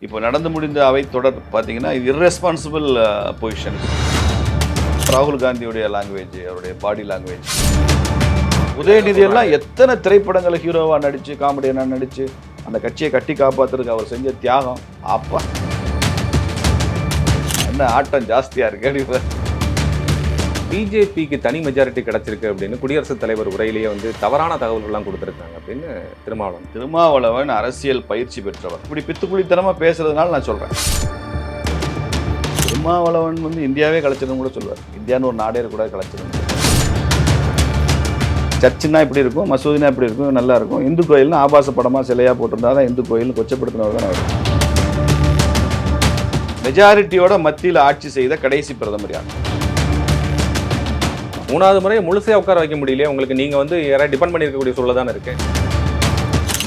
இப்போ நடந்து முடிந்த அவை தொடர் பார்த்தீங்கன்னா இது இர்ரெஸ்பான்சிபிள் பொசிஷன். ராகுல் காந்தியுடைய லாங்குவேஜ், அவருடைய பாடி லாங்குவேஜ். உதயநிதி எல்லாம் எத்தனை திரைப்படங்களை ஹீரோவாக நடிச்சு காமெடியனாக நடிச்சு அந்த கட்சியை கட்டி காப்பாற்றுறதுக்கு அவர் செஞ்ச தியாகம் அப்பா என்ன ஆட்டம் ஜாஸ்தியாக இருக்கு. பிஜேபிக்கு தனி மெஜாரிட்டி கிடைச்சிருக்கு அப்படின்னு குடியரசுத் தலைவர் உரையிலேயே வந்து தவறான தகவல்கள்லாம் கொடுத்துருக்காங்க அப்படின்னு திருமாவளவன் அரசியல் பயிற்சி பெற்றவர். இப்படி பித்துக்குளித்தனமா பேசுறதுனால நான் சொல்றேன். திருமாவளவன் வந்து இந்தியாவே கலைச்சிடும் கூட சொல்லுவார். இந்தியான்னு ஒரு நாடே கூட கலைச்சிடும். சர்ச்சுன்னா இப்படி இருக்கும், மசூதினா இப்படி இருக்கும், நல்லா இருக்கும். இந்து கோயில்னு ஆபாச படமா சிலையா போட்டிருந்தா தான் இந்து கோயில் கொச்சப்படுத்தினவர் தான் அவர். மெஜாரிட்டியோட மத்தியில் ஆட்சி செய்த கடைசி பிரதமர் யார்? 3வது முறை முழுசையாக உட்கார வைக்க முடியலையே உங்களுக்கு. நீங்கள் வந்து யாராவது டிபெண்ட் பண்ணியிருக்கக்கூடிய சூழல் தானே இருக்கு.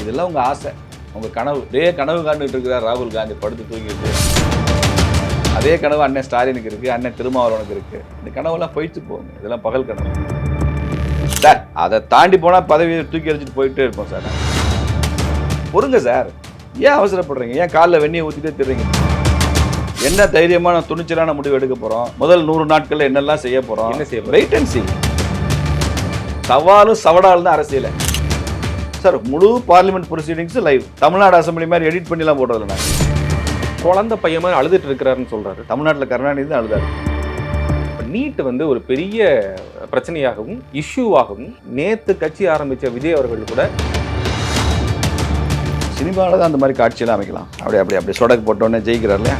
இதெல்லாம் உங்கள் ஆசை, உங்கள் கனவு. கனவு காண்டுகிட்டு இருக்கிறார் ராகுல் காந்தி படுத்து தூங்கிட்டு. அதே கனவு அண்ணன் ஸ்டாலினுக்கு இருக்குது, அண்ணன் திருமாவளவனுக்கு இருக்குது. இந்த கனவெல்லாம் போயிட்டு போங்க. இதெல்லாம் பகல் கனவு சார். அதை தாண்டி போனால் பதவியை தூக்கி எறிஞ்சிட்டு போயிட்டே இருப்போம் சார். பொறுங்க சார், ஏன் அவசரப்படுறீங்க? ஏன் காலில் வெந்நியை ஊற்றிட்டே திருறீங்க? என்ன தைரியமான துணிச்சலான முடிவு எடுக்க போகிறோம்? முதல் 100 நாட்களில் என்னெல்லாம் செய்ய போகிறோம்? என்ன செய்ய? வெயிட் அண்ட் சீ. சவாலும் சவடாலும் தான் அரசியல் சார். முழு parliament proceedings live. Tamil Nadu assembly மாதிரி எடிட் பண்ணிலாம் போடுறதில்ல. நான் குழந்தை பையன் அழுதுட்டு இருக்கிறாருன்னு சொல்றாரு. தமிழ்நாட்டில் கருணாநிதி தான் அழுதாரு. நீட் வந்து ஒரு பெரிய பிரச்சனையாகவும் இஷ்யூவாகவும் நேற்று கட்சி ஆரம்பித்த விஜய் அவர்கள் கூட சினிமாவில் தான் அந்த மாதிரி காட்சியெல்லாம் அமைக்கலாம். அப்படி சொடக்கு போட்டோன்னே ஜெயிக்கிறார் இல்லையா?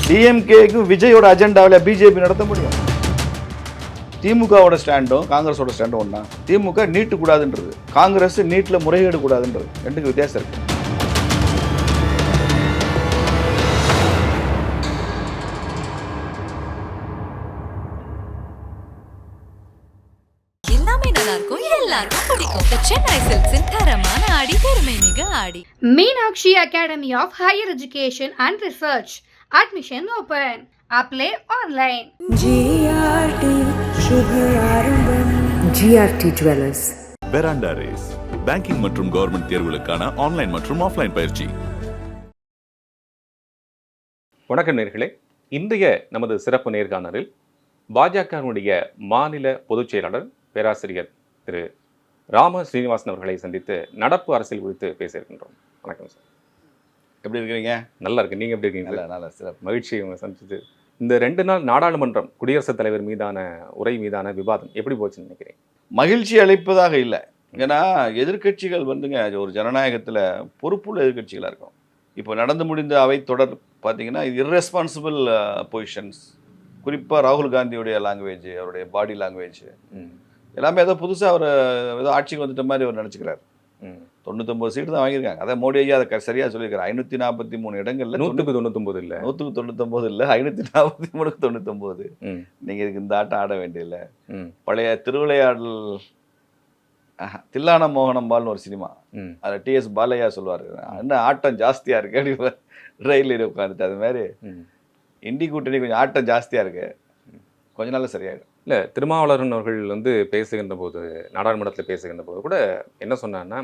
டிஎம்கேக்கு விஜயோட அஜெண்டாவில் பிஜேபி நடத்த முடியும். திமுகவோட ஸ்டாண்டும் காங்கிரஸோட ஸ்டாண்டும் ஒன்றா? திமுக நீட்டு கூடாதுன்றது, காங்கிரஸ் நீட்டில் முறைகேடு கூடாதுன்றது. ரெண்டுக்கு வித்தியாசம் இருக்கு. எல்லாமே நல்லா இருக்கும், எல்லாருக்கும் பிடிக்கும். சென்னை சில்க்ஸின் தரமான ஆடி, பெருமை மிக ஆடி. Meenakshi Academy of Higher Education and Research. Admission open. Apply online. GRT Jewelers. பெராண்டா race banking மற்றும் கவர்மெண்ட் தேர்வுகளுக்கான ஆன்லைன் மற்றும் ஆஃப்லைன் பயிற்சி. வணக்கம் நேர்களே. இன்றைய நமது சிறப்பு நேர்காணலில் பாஜகவினுடைய மாநில பொதுச் செயலாளர் பேராசிரியர் திரு ராம ஸ்ரீனிவாசன் அவர்களை சந்தித்து நடப்பு அரசியல் குறித்து பேச இருக்கின்றோம். வணக்கம் சார். எப்படி இருக்கிறீங்க? நல்லா இருக்கு. நீங்கள் எப்படி இருக்கீங்க? நல்லா சிறப்பு. மகிழ்ச்சி உங்களை சந்திச்சது. இந்த 2 நாள் நாடாளுமன்றம் குடியரசுத் தலைவர் மீதான உரை மீதான விவாதம் எப்படி போச்சுன்னு நினைக்கிறேன்? மகிழ்ச்சி அளிப்பதாக இல்லை. ஏன்னா எதிர்க்கட்சிகள் வந்துங்க ஒரு ஜனநாயகத்தில் பொறுப்புள்ள எதிர்க்கட்சிகளாக இருக்கும். இப்போ நடந்து முடிந்த அவை தொடர் பார்த்தீங்கன்னா இது இர்ரெஸ்பான்சிபிள் பொசிஷன்ஸ். குறிப்பாக ராகுல் காந்தியுடைய லாங்குவேஜ், அவருடைய பாடி லாங்குவேஜ் எல்லாமே ஏதோ புதுசாக அவர் ஏதோ ஆட்சிக்கு வந்துட்ட மாதிரி அவர் நினச்சிக்கிறார். 99 சீட்டு தான் வாங்கியிருக்காங்க. அதான் மோடி ஐயா அதை சரியாக சொல்லியிருக்காரு. 543 இடங்கள்ல 100க்கு 99 இல்லை, 100க்கு 99 இல்லை, 543க்கு 99. நீங்கள் இதுக்கு இந்த ஆட்டம் ஆட வேண்டியதில்லை. பழைய திருவிளையாடல் தில்லான மோகனம்பால்னு ஒரு சினிமா, அதில் டிஎஸ் பாலையா சொல்லுவார், என்ன ஆட்டம் ஜாஸ்தியாக இருக்கு அப்படி ரயில் உட்காந்துட்டு. அது மாதிரி இண்டி கூட்டணி கொஞ்சம் ஆட்டம் ஜாஸ்தியாக இருக்கு, கொஞ்ச நாள் சரியாயிடும். இல்லை, திருமாவளவன் அவர்கள் வந்து பேசுகின்ற போது, நாடாளுமன்றத்தில் பேசுகின்ற போது கூட என்ன சொன்னான்னா,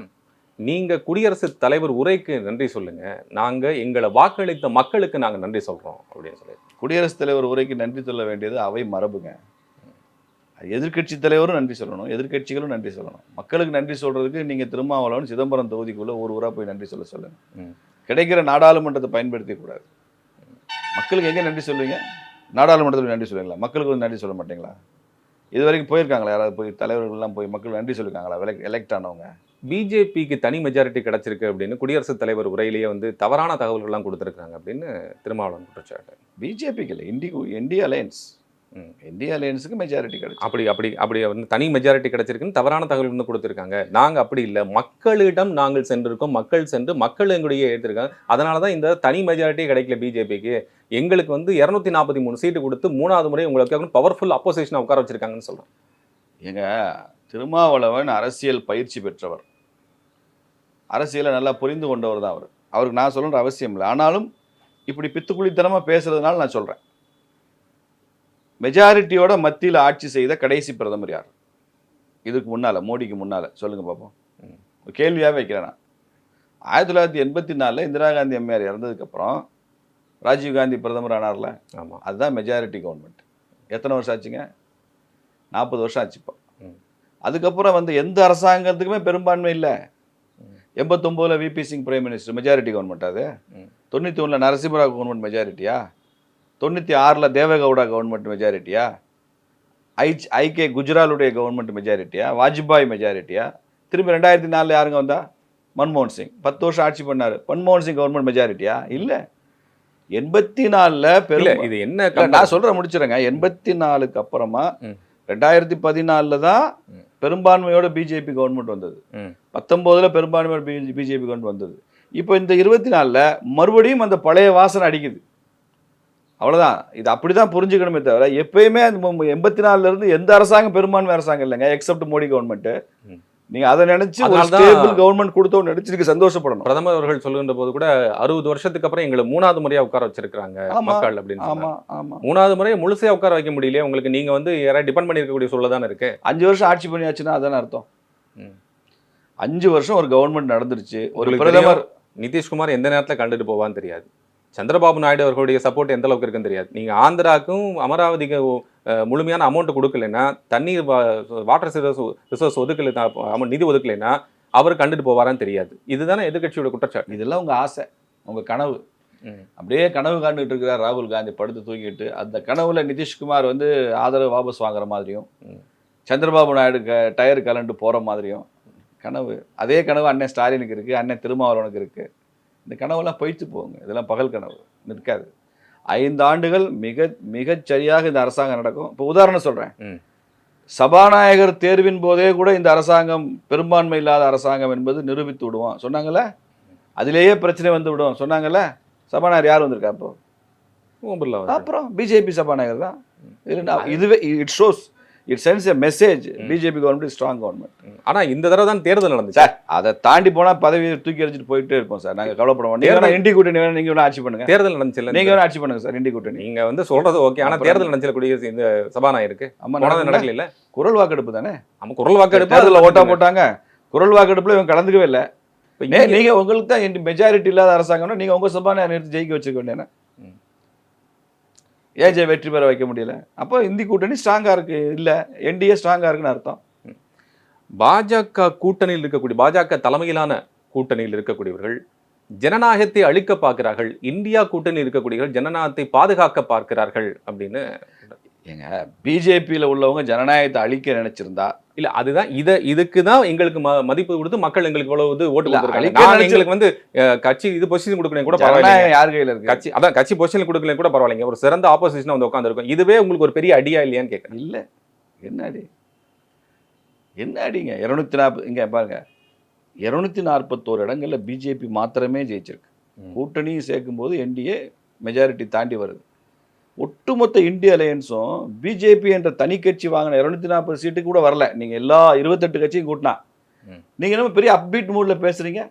நீங்கள் குடியரசுத் தலைவர் உரைக்கு நன்றி சொல்லுங்க, நாங்கள் எங்களை வாக்களித்த மக்களுக்கு நாங்கள் நன்றி சொல்கிறோம் அப்படின்னு சொல்லி. குடியரசுத் தலைவர் உரைக்கு நன்றி சொல்ல வேண்டியது அவை மரபுங்க. எதிர்க்கட்சி தலைவரும் நன்றி சொல்லணும், எதிர்க்கட்சிகளும் நன்றி சொல்லணும். மக்களுக்கு நன்றி சொல்றதுக்கு நீங்கள் திருமாவளவன் சிதம்பரம் தொகுதிக்குள்ளே ஒரு ஊராக போய் நன்றி சொல்லுங்க. கிடைக்கிற நாடாளுமன்றத்தை பயன்படுத்தி கூடாது. மக்களுக்கு எங்கே நன்றி சொல்லுவீங்க? நாடாளுமன்றத்தில் நன்றி சொல்லுவீங்களா? மக்களுக்கு வந்து நன்றி சொல்ல மாட்டீங்களா? இது வரைக்கும் போயிருக்காங்களா யாராவது? போய் தலைவர்கள்லாம் போய் மக்கள் நன்றி சொல்லியிருக்காங்களா எலெக்ட் ஆனவங்க? பிஜேபிக்கு தனி மெஜாரிட்டி கிடைச்சிருக்கு அப்படின்னு குடியரசுத் தலைவர் உரையிலேயே வந்து தவறான தகவல்கள்லாம் கொடுத்துருக்காங்க அப்படின்னு திருமாவளவன் குற்றச்சாட்டு. பிஜேபிக்கு இல்லை, இந்தியா அலையன்ஸ். இந்தியா அலையன்ஸுக்கு மெஜாரிட்டி கிடைச்சு அப்படி வந்து தனி மெஜாரிட்டி கிடைச்சிருக்குன்னு தவறான தகவல் வந்து கொடுத்துருக்காங்க. நாங்கள் அப்படி இல்லை, மக்களிடம் நாங்கள் சென்றிருக்கோம், மக்கள் சென்று மக்கள் எங்களுடைய எடுத்திருக்காங்க. அதனால தான் இந்த தனி மெஜாரிட்டி கிடைக்கல பிஜேபிக்கு. எங்களுக்கு வந்து 243 சீட்டு கொடுத்து 3வது முறை உங்களுக்கு பவர்ஃபுல் அப்போசிஷனை உட்கார வச்சிருக்காங்கன்னு சொல்கிறோம். எங்க திருமாவளவன் அரசியல் பயிற்சி பெற்றவர், அரசியலை நல்லா புரிந்து கொண்டவர் தான் அவர். அவருக்கு நான் சொல்கிற அவசியம் இல்லை. ஆனாலும் இப்படி பித்துக்குளித்தனமாக பேசுறதுனால நான் சொல்கிறேன். மெஜாரிட்டியோட மத்தியில் ஆட்சி செய்த கடைசி பிரதமர் யார்? இதுக்கு முன்னால், மோடிக்கு முன்னால் சொல்லுங்கள் பார்ப்போம். கேள்வியாகவே வைக்கிறேன் நான். 1984 இந்திரா காந்தி அம்மையார் இறந்ததுக்கப்புறம் ராஜீவ் காந்தி பிரதமர் ஆனார்ல, ஆமா. அதுதான் மெஜாரிட்டி கவர்மெண்ட். எத்தனை வருஷம் ஆச்சுங்க? 40 வருஷம் ஆச்சு இப்போ. அதுக்கப்புறம் வந்து எந்த அரசாங்கத்துக்குமே பெரும்பான்மை இல்லை. 89ல் VP Singh prime minister, majority government அது. 91ல் நரசிம்மராவ் கவர்மெண்ட் மெஜாரிட்டியா? 96ல் தேவகவுடா கவர்மெண்ட் மெஜாரிட்டியா? ஐகே குஜ்ராலுடைய கவர்மெண்ட் மெஜாரிட்டியா? வாஜ்பாய் மெஜாரிட்டியா? திரும்பி 2004 யாருங்க வந்தா? மன்மோகன் சிங் 10 வருஷம் ஆட்சி பண்ணாரு. மன்மோகன் சிங் கவர்மெண்ட் மெஜாரிட்டியா? இல்லை. 84ல் இது என்ன நான் சொல்கிறேன், முடிச்சிடுறேங்க. 84க்கு அப்புறமா 2014 தான் பெரும்பான்மையோட பிஜேபி கவர்மெண்ட் வந்தது. 19ல் பெரும்பான்மையோட பிஜேபி கவர்மெண்ட் வந்தது. இப்போ இந்த 24ல் மறுபடியும் அந்த பழைய வாசனை அடிக்குது. அவ்வளோதான். இது அப்படி தான் புரிஞ்சுக்கணுமே தவிர, எப்பயுமே அந்த 84லேருந்து எந்த அரசாங்கம் பெரும்பான்மை அரசாங்கம் இல்லைங்க, எக்ஸப்ட் மோடி கவர்மெண்ட்டு. நீங்கள் அதை நினச்சி ஒரு ஸ்டேபிள் கவர்மெண்ட் கொடுத்தோன்னு நினச்சி சந்தோஷப்படணும். பிரதமர் அவர்கள் சொல்லுகின்ற போது கூட 60 வருஷத்துக்கு அப்புறம் எங்களை 3வது முறையாக உட்கார வச்சிருக்காங்க மக்கள் அப்படின்னு. ஆமாம் ஆமாம். 3வது முறையை முழுசையாக உட்கார வைக்க முடியலையே உங்களுக்கு. நீங்கள் வந்து யாராவது டிபெண்ட் பண்ணியிருக்கக்கூடிய சொல்ல தானே இருக்கு. 5 வருஷம் ஆட்சி பண்ணியாச்சுன்னா அதானே அர்த்தம். 5 வருஷம் ஒரு கவர்மெண்ட் நடந்துருச்சு. ஒரு பிரதமர் நிதிஷ்குமார் எந்த நேரத்தில் கண்டுட்டு போவான்னு தெரியாது. சந்திரபாபு நாயுடு அவர்களுடைய சப்போர்ட் எந்த அளவுக்கு இருக்குன்னு தெரியாது. நீங்கள் ஆந்திராவுக்கும் அமராவதிக்கு முழுமையான அமௌண்ட் கொடுக்கலைன்னா, தண்ணீர் வாட்டர் ரிசோர்ஸ் ஒதுக்கலை, நிதி ஒதுக்கலைன்னா அவர் கண்டுட்டு போவாரான்னு தெரியாது. இதுதானே எதிர்கட்சியோட குற்றச்சாட்டு. இதெல்லாம் உங்கள் ஆசை, உங்கள் கனவு. அப்படியே கனவு காண்டுகிட்டு இருக்கிறார் ராகுல் காந்தி படுத்து தூங்கிட்டு. அந்த கனவுல நிதிஷ்குமார் வந்து ஆதரவு வாபஸ் வாங்குற மாதிரியும், சந்திரபாபு நாயுடு டயர் கலண்டு போகிற மாதிரியும் கனவு. அதே கனவு அண்ணன் ஸ்டாலினுக்கு இருக்குது, அண்ணன் திருமாவளவனுக்கு இருக்குது. இந்த கனவெல்லாம் பொய்த்து போகுங்க. இதெல்லாம் பகல் கனவு, நிற்காது. 5 ஆண்டுகள் மிகச் சரியாக இந்த அரசாங்கம் நடக்கும். இப்போ உதாரணம் சொல்கிறேன், சபாநாயகர் தேர்வின் போதே கூட இந்த அரசாங்கம் பெரும்பான்மை இல்லாத அரசாங்கம் என்பது நிரூபித்து விடுவோம் சொன்னாங்கல்ல. அதிலேயே பிரச்சனை வந்து விடும் சொன்னாங்கல்ல. சபாநாயகர் யார் வந்திருக்கா இப்போ? அப்புறம் பிஜேபி சபாநாயகர் தான். இதுவே it shows, it sense a message, BJP government strong government. ஆனால் இந்த தடவை தான் தேர்தல் நடந்துச்சு சார். அதை தாண்டி போனால் பதவியை தூக்கி எறிஞ்சிட்டு போயிட்டே இருப்போம் சார். நாங்கள் கவலைப்பட மாட்டோம். இண்டி கூட்டணி வேணும், நீங்கள் வேணும் ஆட்சி பண்ணுங்க. தேர்தல் நடந்துச்சு, நீங்கள் வேணும் ஆட்சி பண்ணுங்க சார். இண்டி கூட்டணி நீங்கள் வந்து சொல்றது ஓகே. ஆனால் தேர்தல் நடந்துக்கூடிய இந்த சபாநாயகருக்கு நடக்கல இல்லை. குரல் வாக்கெடுப்பு தானே. நம்ம குரல் வாக்கெடுப்பு தேர்தலில் ஓட்டா போட்டாங்க. குரல் வாக்கெடுப்புல இவங்க கலந்துக்கவே இல்லை. நீங்கள் உங்களுக்கு தான் மெஜாரிட்டி இல்லாத அரசாங்கம்னா நீங்கள் உங்கள் சபாநாயகர் நிறுத்தி ஜெயிக்க வச்சுக்க வேண்டியன. ஏஜே வெற்றி பெற வைக்க முடியல. அப்போ இந்தி கூட்டணி ஸ்ட்ராங்காக இருக்கு, இல்லை என்டிஏ ஸ்ட்ராங்காக இருக்குன்னு அர்த்தம். பாஜக கூட்டணியில் இருக்கக்கூடிய, பாஜக தலைமையிலான கூட்டணியில் இருக்கக்கூடியவர்கள் ஜனநாயகத்தை அழிக்க பார்க்கிறார்கள், இந்தியா கூட்டணியில் இருக்கக்கூடியவர்கள் ஜனநாயகத்தை பாதுகாக்க பார்க்கிறார்கள் அப்படின்னு. ஏங்க, பிஜேபியில் உள்ளவங்க ஜனநாயகத்தை அழிக்க நினைச்சிருந்தா இல்ல, அதுதான் இதுக்கு தான் எங்களுக்கு மதிப்பு கொடுத்து மக்கள் எங்களுக்கு இவ்வளவு ஓட்டு கொடுத்துருக்காங்க. எங்களுக்கு வந்து கட்சி இது பொசிஷன் கொடுக்கணும் கூட பரவாயில்ல. யார் கையில இருக்கு கட்சி? அதான் கட்சி பொசிஷன் கொடுக்கல கூட பரவாயில்லைங்க. ஒரு சிறந்த ஆப்போசிஷன் வந்து உட்காந்துருக்கும். இதுவே உங்களுக்கு ஒரு பெரிய அடியா இல்லையான்னு கேட்கறேன். இல்ல, என்ன அடி? என்ன அடிங்க? 240 இங்க பாருங்க, 241 இடங்கள்ல பிஜேபி மாத்திரமே ஜெயிச்சிருக்கு. கூட்டணியும் சேர்க்கும் போது என்டிஏ மெஜாரிட்டி தாண்டி வருது. ஒட்டுமொத்த இந்திய அலையன்ஸும் பிஜேபி என்ற தனி கட்சி வாங்கின 240 சீட்டுக்கு கூட வரல. நீங்கள் எல்லா 28 கட்சியும் கூட்டினா நீங்கள் என்ன பெரிய அப்பீட் மூடில் பேசுகிறீங்க?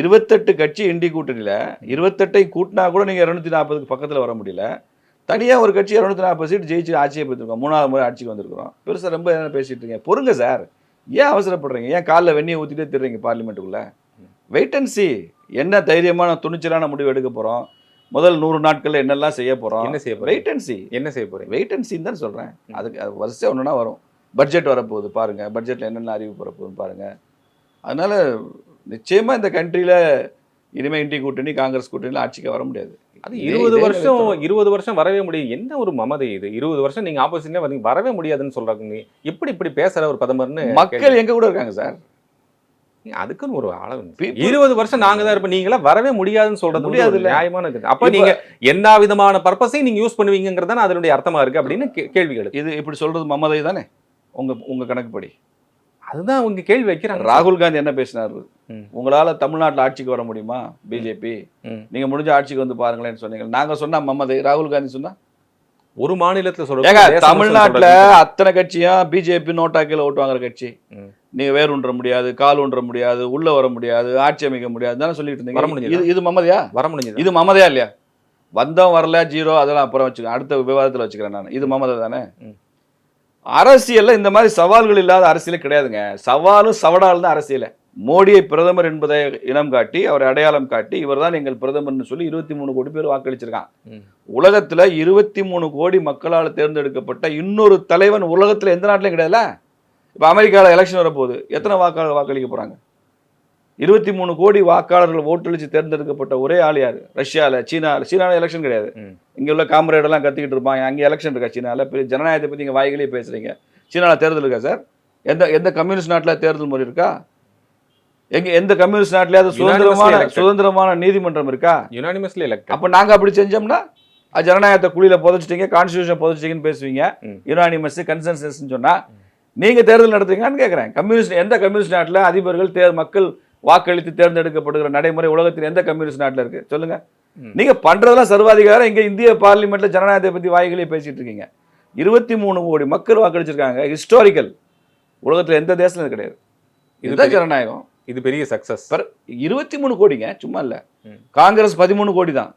28 கட்சி இண்டி கூட்டணியில் 28 கூட்டினா கூட நீங்கள் 240க்கு பக்கத்தில் வர முடியல. தனியாக ஒரு கட்சி 240 சீட்டு ஜெயிச்சு ஆட்சியை பெற்றிருக்கோம். 3வது முறை ஆட்சிக்கு வந்திருக்கிறோம். பெருசாக ரொம்ப என்ன பேசிகிட்டு இருக்கீங்க? பொறுங்க சார், ஏன் அவசரப்படுறீங்க? ஏன் காலில் வெந்நியை ஊற்றிட்டே திடுறீங்க பார்லிமெண்ட்டுக்குள்ளே? Wait and see. என்ன தைரியமான துணிச்சலான முடிவு எடுக்க போகிறோம்? முதல் 100 நாட்களில் என்னெல்லாம் செய்ய போகிறோம்? என்ன செய்ய போகிறோம்? Wait and see. என்ன செய்ய போகிறேன்? வெயிட் அண்ட் சின்னு தான் சொல்கிறேன். அதுக்கு வருஷம் ஒன்றுனா வரும். பட்ஜெட் வரப்போகுது பாருங்கள், பட்ஜெட்டில் என்னென்ன அறிவிப்பு வரப்போகுதுன்னு பாருங்கள். அதனால் நிச்சயமாக இந்த கண்ட்ரியில் இனிமேல் இண்டி கூட்டணி காங்கிரஸ் கூட்டணியில் ஆட்சிக்கு வர முடியாது. அது 20 வருஷம் வரவே முடியும். என்ன ஒரு மமதை இது? 20 வருஷம் நீங்கள் ஆப்போசிட்ல வரவே முடியாதுன்னு சொல்கிறாங்க. எப்படி பேசுகிற ஒரு பிரதமர்னு மக்கள் எங்கே கூட இருக்காங்க சார். அதுக்குன்னு ஒரு அளவு 20 வருஷம் நாங்க தான் இருப்போம், நீங்களா வரவே முடியாதுன்னு சொல்றது முடியாது, நியாயமான இருக்குது. அப்ப நீங்க என்ன விதமான பர்பஸையும் நீங்க யூஸ் பண்ணுவீங்கிறது தான் அதனுடைய அர்த்தமா இருக்கு அப்படின்னு கேள்விகள். இது இப்படி சொல்றது மமதை தானே உங்க கணக்குப்படி? அதுதான் உங்க கேள்வி வைக்கிறாங்க. ராகுல் காந்தி என்ன பேசினாரு? உங்களால தமிழ்நாட்டில் ஆட்சிக்கு வர முடியுமா பிஜேபி? நீங்க முடிஞ்ச ஆட்சிக்கு வந்து பாருங்களேன்னு சொன்னீங்க. நாங்க சொன்னா மமதை, ராகுல் காந்தி சொன்னா ஒரு மாநிலத்துல சொல்றாங்க. தமிழ்நாட்டுல அத்தனை கட்சியும் பிஜேபி நோட்டா கீழே ஓட்டு வாங்குற கட்சி. நீங்க வேர் ஒன்ற முடியாது, கால் ஒன்ற முடியாது, உள்ள வர முடியாது, ஆட்சி அமைக்க முடியாது தானே சொல்லிட்டு இருந்தீங்க. இது மமதையா? வர முடிஞ்சது. இது மமதையா இல்லையா? வந்தோம் வரல ஜீரோ அதெல்லாம் அப்புறம் வச்சுக்கேன், அடுத்த விவாதத்தில் வச்சுக்கிறேன் நான். இது மமதை தானே? அரசியல்ல இந்த மாதிரி சவால்கள் இல்லாத அரசியலே கிடையாதுங்க. சவாலும் சவடால் தான் அரசியல். மோடியை பிரதமர் என்பதை இனம் காட்டி அவரை அடையாளம் காட்டி இவர்தான் எங்கள் பிரதமர்னு சொல்லி 23 கோடி பேர் வாக்களிச்சிருக்கான். உலகத்துல 23 கோடி மக்களால் தேர்ந்தெடுக்கப்பட்ட இன்னொரு தலைவன் உலகத்துல எந்த நாட்டிலும் கிடையாதுல. இப்ப அமெரிக்காவில் எலெக்ஷன் வரப்போகுது, எத்தனை வாக்காளர் வாக்களிக்க போறாங்க? 23 கோடி வாக்காளர்கள் ஓட்டளிச்சு தேர்ந்தெடுக்கப்பட்ட ஒரே ஆள் யாரு? ரஷ்யாவில், சீனாவில் எலெக்ஷன் கிடையாது. இங்கே உள்ள காம்ரேடெல்லாம் கத்திக்கிட்டு இருப்பாங்க, அங்கே எலெக்ஷன் இருக்கா? சீனாவில் பெரிய ஜனநாயகத்தை பற்றி நீங்கள் வாய்களே பேசுகிறீங்க. சீனாவில் தேர்தல் இருக்கா சார்? எந்த கம்யூனிஸ்ட் நாட்டில் தேர்தல் முறை இருக்கா? எந்த கம்யூனிஸ்ட் நாட்டிலேயாவது சுதந்திரமான நீதிமன்றம் இருக்கா? Unanimously elect. அப்போ நாங்கள் அப்படி செஞ்சோம்னா ஜனநாயகத்தை குழியில் புதைச்சிட்டீங்க, கான்ஸ்டியூஷன் புதைச்சிட்டீங்கன்னு பேசுவீங்க. யுனானிமஸ் கன்சென்சஸ்ன்னு சொன்னால் நீங்கள் தேர்தல் நடத்துறீங்கன்னு கேட்குறேன். எந்த கம்யூனிஸ்ட் நாட்டில் அதிபர்கள் மக்கள் வாக்களித்து தேர்ந்தெடுக்கப்படுகிற நடைமுறை உலகத்தில் எந்த கம்யூனிஸ்ட் நாட்டில் இருக்கு சொல்லுங்க? நீங்க பண்றதெல்லாம் சர்வாதிகாரம். இங்க இந்திய பார்லிமெண்ட்ல ஜனநாயகத்தை பத்தி வாய்களே பேசிட்டு இருக்கீங்க. 23 கோடி மக்கள் வாக்களிச்சிருக்காங்க. ஹிஸ்டாரிக்கல். உலகத்துல எந்த தேசத்துல கிடையாது. இதுதான் ஜனநாயகம். இது பெரிய சக்சஸ். 23 கோடிங்க, சும்மா இல்ல. காங்கிரஸ் 13 கோடி தான்.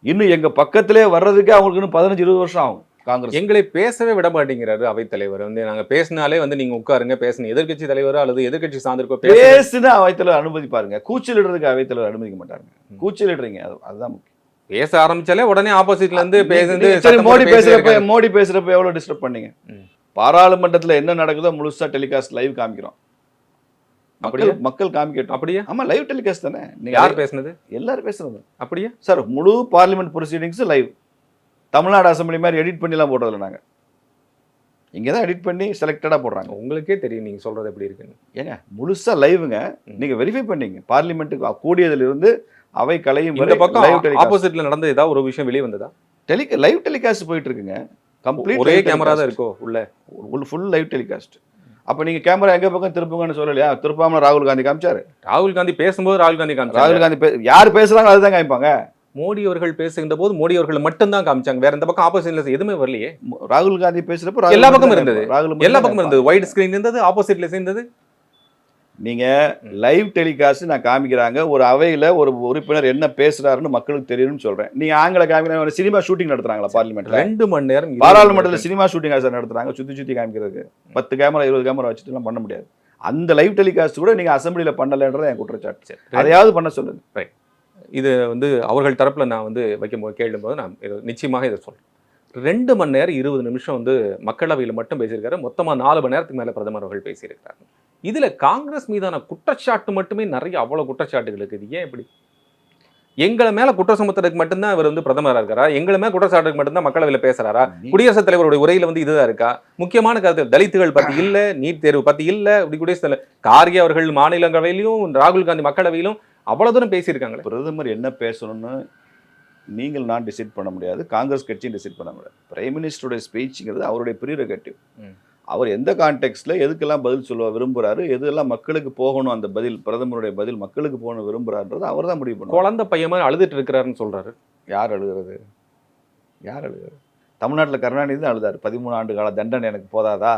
இன்னும் எங்க பக்கத்திலே வர்றதுக்கு அவங்களுக்கு இன்னும் 15-20 வருஷம் ஆகும். காங்கிரஸ் எங்களை பேசவே விட மாட்டேங்கிறாரு அவைத்தலைவர். நாங்க பேசினாலே நீங்க உட்காருங்க, பேசணும். எதிர்கட்சி தலைவரோ அல்லது எதிர்கட்சி சார்ந்திருக்கோ பேசுனா அவைத்தலைவர் அனுமதிப்பாருங்க. கூச்சலிடுறதுக்கு அவைத்தலைவர் அனுமதிக்க மாட்டாருங்க. கூச்சலிடுறீங்க, அதுதான் முக்கியம். பேச ஆரம்பிச்சாலே உடனே ஆப்போசிட்ல இருந்து பேசுறது. மோடி பேசுறப்ப எவ்வளவு டிஸ்டர்ப் பண்ணீங்க? பாராளுமன்றத்துல என்ன நடக்குதோ முழுசா டெலிகாஸ்ட் லைவ் காமிக்கிறோம். மக்கள் காமிக்கட்டும். அப்படியே? ஆமா, லைவ் டெலிகாஸ்ட் தானே. யார் பேசுனது? எல்லாரும் பேசுறது. அப்படியே சார், முழு parliament proceedings live. Tamil Nadu assembly மாதிரி எடிட் பண்ணிலாம் போடுறதில்ல. நாங்கள் இங்கே தான் எடிட் பண்ணி செலக்டடாக போடுறாங்க. உங்களுக்கே தெரியும் நீங்கள் சொல்கிறது எப்படி இருக்குன்னு. ஏங்க முழுசாக லைவுங்க. நீங்கள் வெரிஃபை பண்ணீங்க. பார்லிமெண்ட்டுக்கு கூடியதிலிருந்து அவை கலையும் இந்த பக்கம் ஆப்போசிட்ல நடந்த ஏதாவது ஒரு விஷயம் வெளியே வந்ததா? லைவ் டெலிகாஸ்ட் போயிட்டு இருக்குங்க. கம்ப்ளீட் ஒரே கேமரா தான் இருக்கோ உள்ள? Full live telecast. அப்போ நீங்கள் கேமரா எங்கே பக்கம் திருப்புங்கன்னு சொல்லலையா? திருப்பாமல் ராகுல் காந்தி காமிச்சாரு. ராகுல் காந்தி பேசும்போது ராகுல் காந்தி யார் பேசுகிறாங்க அதுதான் காமிப்பாங்க. மோடி அவர்கள் பேசுகின்ற போது மோடி அவர்கள் மட்டும்தான் காமிச்சாங்க. வேற எந்த பக்கம் ஆப்போசிட்ல எதுவுமே வரலையே. ராகுல் காந்தி பேசுறப்ப எல்லா பக்கமும் இருந்தது. எல்லா பக்கமும் இருந்தது. ஒயிட் ஸ்கிரீன் இருந்தது, ஆப்போசிட்ல இருந்தது. நீங்க லைவ் டெலிகாஸ்ட் நான் காமிக்கிறாங்க. ஒரு அவையில ஒரு உறுப்பினர் என்ன பேசுறாருன்னு மக்களுக்கு தெரியும்னு சொல்றேன். நீங்க ஆங்கில காமிக்கிறாங்க. சினிமா ஷூட்டிங் நடத்துறாங்களா பார்லிமெண்ட்ல? 2 மணி நேரம் பாராளுமன்றத்தில் சினிமா ஷூட்டிங் நடத்துறாங்க. சுத்தி காமிக்கிறதுக்கு 10 கேமரா 20 கேமரா வச்சுட்டு எல்லாம் பண்ண முடியாது. அந்த லைவ் டெலிகாஸ்ட் கூட நீங்க அசம்பிளியில பண்ணலன்றது என் குற்றச்சாட்டு. அதையாவது பண்ண சொல்லுங்க. ரைட். இது அவர்கள் தரப்புல நான் வைக்கும்போது கேளும்போது நான் நிச்சயமாக இதை சொல்றேன். 2 மணி நேரம் 20 நிமிஷம் மக்களவையில் மட்டும் பேசியிருக்காரு. மொத்தமா 4 மணி நேரத்துக்கு மேல பிரதமர் அவர்கள் பேசியிருக்காரு. இதுல காங்கிரஸ் மீதான குற்றச்சாட்டு மட்டுமே நிறைய அவ்வளவு குற்றச்சாட்டுகள் இருக்குது. ஏன் இப்படி? எங்களை மேல குற்றம் சுமத்துறதுக்கு மட்டும்தான் இவர் பிரதமரா இருக்காரா? எங்களை மேல குற்றச்சாட்டுக்கு மட்டும்தான் மக்களவையில் பேசுறாரா? குடியரசுத் தலைவருடைய உரையில இதுதான் இருக்கா? முக்கியமான கருத்து தலித்துகள் பத்தி இல்ல, நீட் தேர்வு பத்தி இல்ல. இப்படி குடியரசுத் தலைவர் கார்கே அவர்கள் மாநிலங்களவையிலும் ராகுல் காந்தி மக்களவையிலும் அவ்வளவு தூரம் பேசியிருக்காங்க. பிரதமர் என்ன பேசணும்னு நான் டிசைட் பண்ண முடியாது. காங்கிரஸ் கட்சியும் டிசைட் பண்ண முடியாது. பிரைம் மினிஸ்டருடைய ஸ்பீச்சுங்கிறது அவருடைய ப்ரீரெகட்டிவ். அவர் எந்த கான்டெக்ட்ல எதுக்கெல்லாம் பதில் சொல்ல விரும்புறாரு, எதெல்லாம் மக்களுக்கு போகணும், அந்த பதில் பிரதமருடைய பதில் மக்களுக்கு போகணும் விரும்புறாருன்றது அவர் தான் முடிவு பண்ணுவார். குழந்தை பையன் அழுதுட்டு இருக்கிறாருன்னு சொல்றாரு. யார் அழுகிறது? தமிழ்நாட்டில் கருணாநிதி தான் அழுதாரு. 13 ஆண்டு கால தண்டனை எனக்கு போதாதா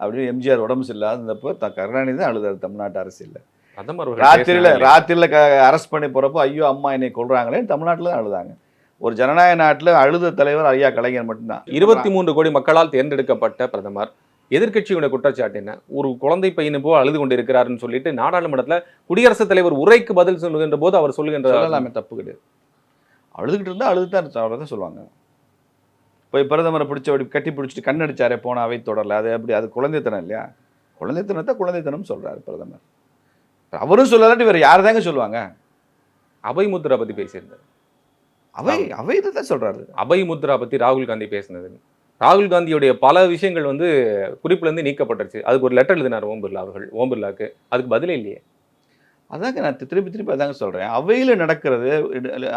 அப்படின்னு எம்ஜிஆர் உடம்பு சரியில்லாதப்போ கருணாநிதி தான் அழுதாரு. தமிழ்நாட்டு அரசியல் ராத்திரியில அரெஸ்ட் பண்ணி போறப்போ ஐயோ அம்மா என்னை கொள்றாங்களேன்னு தமிழ்நாட்டில் தான் அழுதாங்க. ஒரு ஜனநாயக நாட்டில் அழுத தலைவர் ஐயா கலைஞர் மட்டும்தான். 23 கோடி மக்களால் தேர்ந்தெடுக்கப்பட்ட பிரதமர். எதிர்கட்சியோட குற்றச்சாட்டு என்ன? ஒரு குழந்தை பையனு போல் அழுது கொண்டு இருக்கிறாருன்னு சொல்லிட்டு நாடாளுமன்றத்தில் குடியரசுத் தலைவர் உரைக்கு பதில் சொல்லுகின்ற போது அவர் சொல்லுகின்ற எல்லாமே தப்பு கிடையாது. அழுதுகிட்டு இருந்தால் அழுதுதான் சொல்லுவாங்க. போய் பிரதமரை பிடிச்ச கட்டி பிடிச்சிட்டு கண்ணடிச்சாரே போன அவை தொடரல. அது எப்படி? அது குழந்தைத்தனம் இல்லையா? குழந்தைத்தனம் சொல்றாரு பிரதமர். அவரும் சொல்லலாட்டி வேற யார் தாங்க சொல்லுவாங்க? அபய் முத்ரா பத்தி பேசியிருந்தார். அவை தான் சொல்றாரு. அபய் முத்ரா பத்தி ராகுல் காந்தி பேசினது. ராகுல் காந்தியுடைய பல விஷயங்கள் குறிப்புல இருந்து நீக்கப்பட்டுருச்சு. அதுக்கு ஒரு லெட்டர் எழுதினார் ஓம் பிர்லா அவர்கள். ஓம் பிர்லாக்கு அதுக்கு பதிலே இல்லையே. அதாங்க நான் திருப்பி அதாங்க சொல்றேன். அவையில நடக்கிறது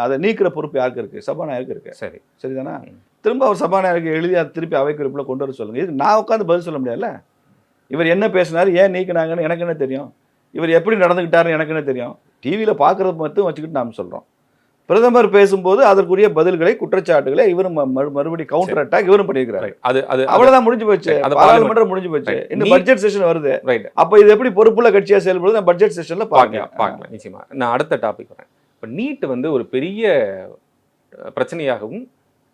அதை நீக்கிற பொறுப்பு யாருக்கு இருக்கு? சபாநாயகருக்கு இருக்கு. சரிதானா? திரும்ப அவர் சபாநாயகருக்கு எழுதி அதை திருப்பி அவை குறிப்புல கொண்டு வர சொல்லுங்க. இது நான் உட்காந்து பதில் சொல்ல முடியாதுல்ல. இவர் என்ன பேசினாரு, ஏன் நீக்கினாங்கன்னு எனக்கு என்ன தெரியும்? இவர் எப்படி நடந்துக்கிட்டாருன்னு எனக்கு என்ன தெரியும்? டிவியில் பார்க்குறது மட்டும் வச்சுக்கிட்டு நாம் சொல்கிறோம். பிரதமர் பேசும்போது அதற்குரிய பதில்களை, குற்றச்சாட்டுகளை இவரும் மறுபடியும் கவுண்டர் அட்டாக் இவரும் பண்ணியிருக்கிறாரு. அவ்வளவுதான், முடிஞ்சு போச்சு. பாராளுமன்றம் முடிஞ்சு போச்சு. இந்த பட்ஜெட் செஷன் வருது. அப்போ இது எப்படி பொறுப்புள்ள கட்சியாக செயல்படுது பட்ஜெட் செஷன்ல பார்க்கலாம். நிச்சயமா நான் அடுத்த டாபிக் வரேன். இப்போ நீட் ஒரு பெரிய பிரச்சனையாகவும்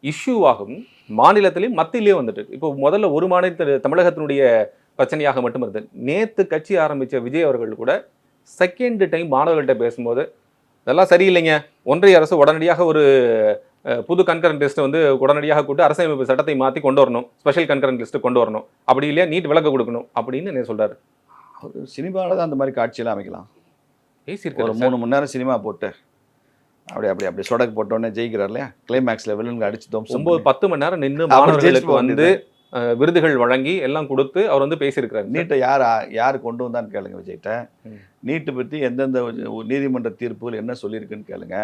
இஷ்யூவாகவும் மாநிலத்திலையும் மத்தியிலேயே வந்துட்டு. இப்போ முதல்ல ஒரு மாநிலத்தில் தமிழகத்தினுடைய பிரச்சனையாக மட்டும் இருந்தது. நேற்று கட்சி ஆரம்பித்த விஜய் அவர்கள் கூட செகண்ட் டைம் மாணவர்கள்ட்ட பேசும்போது இதெல்லாம் சரியில்லைங்க, ஒன்றிய அரசு உடனடியாக ஒரு புது கன்கரண்ட் லிஸ்ட் வந்து உடனடியாக கூட்டு அரசியலமைப்பு சட்டத்தை மாற்றி கொண்டு வரணும், ஸ்பெஷல் கன்கரண்ட் லிஸ்ட் கொண்டு வரணும், அப்படி இல்லையா நீட் விலக்கு கொடுக்கணும் அப்படின்னு என்ன சொல்றாரு. அவர் சினிமாவில் தான் அந்த மாதிரி காட்சியெல்லாம் அமைக்கலாம். பேசியிருக்காரு ஒரு 3 மணி நேரம் சினிமா போட்டு அப்படி சொடக்கு போட்டோன்னே ஜெயிக்கிறார் இல்லையா, கிளைமேக்ஸில் வில்லனுக்கு அடிச்சு தோம்சம் 9-10 மணி நேரம் நின்று மாணவர்களுக்கு வந்து விருதுகள் வழங்கி எல்லாம் கொடுத்து அவர் வந்து பேசியிருக்காரு. நீட்டை யார் கொண்டு வந்தான்னு கேளுங்க விஜய்கிட்ட. நீட்டு பற்றி எந்தெந்த நீதிமன்ற தீர்ப்புகள் என்ன சொல்லியிருக்குன்னு கேளுங்க.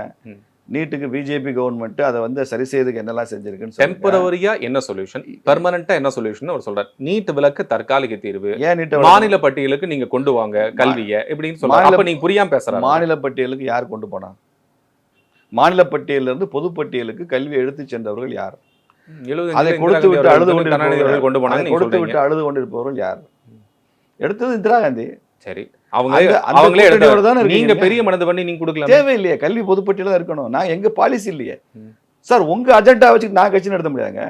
நீட்டுக்கு பிஜேபி கவர்மெண்ட் அதை வந்து சரி செய்யறதுக்கு என்னெல்லாம் செஞ்சிருக்குன்னு. டெம்பரவரியா என்ன சொல்யூஷன், பெர்மனண்டா என்ன சொல்யூஷன் அவர் சொல்றாரு. நீட் விலக்கு தற்காலிக தீர்வு, ஏன் நீட்டை மாநில பட்டியலுக்கு நீங்க கொண்டு வாங்க கல்வியை இப்படின்னு சொல்றாங்க. அப்ப நீங்க புரியாம பேசுறாங்க. மாநில பட்டியலுக்கு யார் கொண்டு போனா? மாநில பட்டியலிருந்து பொதுப்பட்டியலுக்கு கல்வி எடுத்து சென்றவர்கள் யார்? அதை கொடுத்து விட்டு அழுது கொண்டிருப்பவர்கள் யார்? எடுத்தது இந்திரா காந்தி. சரி, அவங்களே எடுத்தவர். நீங்க பெரிய மனது பண்ணி நீங்க கொடுக்கலாம். தேவையில்லையே, கல்வி பொதுப்பட்டியல தான் இருக்கணும். நான் எங்க பாலிசி இல்லையே சார். உங்க அஜெண்டா வச்சு நான் கட்சி நடத்த முடியாதுங்க.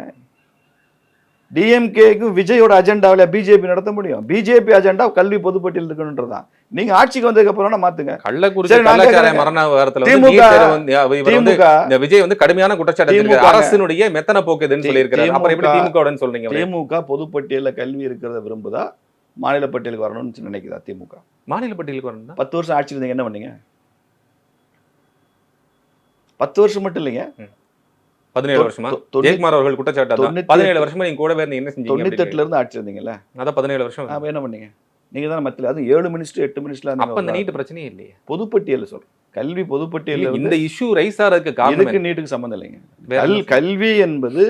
டிஎம்கேக்கும் விஜயோட அஜெண்டாவில பிஜேபி நடத்த முடியும். பிஜேபி அஜெண்டா கல்வி பொதுப்பட்டியல் இருக்கணும்ன்றதான். நீங்க ஆட்சிக்கு வந்ததுக்கு அப்புறம் மாத்துங்க. விஜய் வந்து கடுமையான குற்றச்சாட்டு அரசினுடைய மெத்தன போக்கு எதுன்னு சொல்லியிருக்காரு. அப்புறம் எப்படி திமுக சொல்றீங்க? திமுக பொதுப்பட்டியல்ல கல்வி இருக்கிறத விரும்புதா, மாநில பட்டியலுக்கு வரணும்னு நினைக்குதா? திமுக மாநில பட்டியலுக்கு வரணும். 10 வருஷம் ஆட்சி இருந்தீங்க, என்ன பண்ணீங்க? 10 வருஷம் மட்டும் இல்லைங்க, 17 வருஷமா ஜெயக்குமார் அவர்கள் குற்றச்சாட்டு. 17 வருஷமா நீங்க கூட வேற என்ன செஞ்சீங்க? 98ல இருந்து ஆட்சி இருந்தீங்கல்ல, அதான் 17 வருஷம். அப்ப என்ன பண்ணீங்க? நீங்க தான் மத்தியில, அது 7 மினிஸ்டர் 8 மினிஸ்டர்ல. அப்ப அந்த நீட் பிரச்சனையே இல்லையே. பொதுப்பட்டியல் சொல்றேன், கல்வி பொதுப்பட்டியல். இந்த இஷ்யூ ரைஸ் ஆறதுக்கு காரணம் நீட்டுக்கு சம்பந்தம் இல்லைங்க. கல்வி என்பது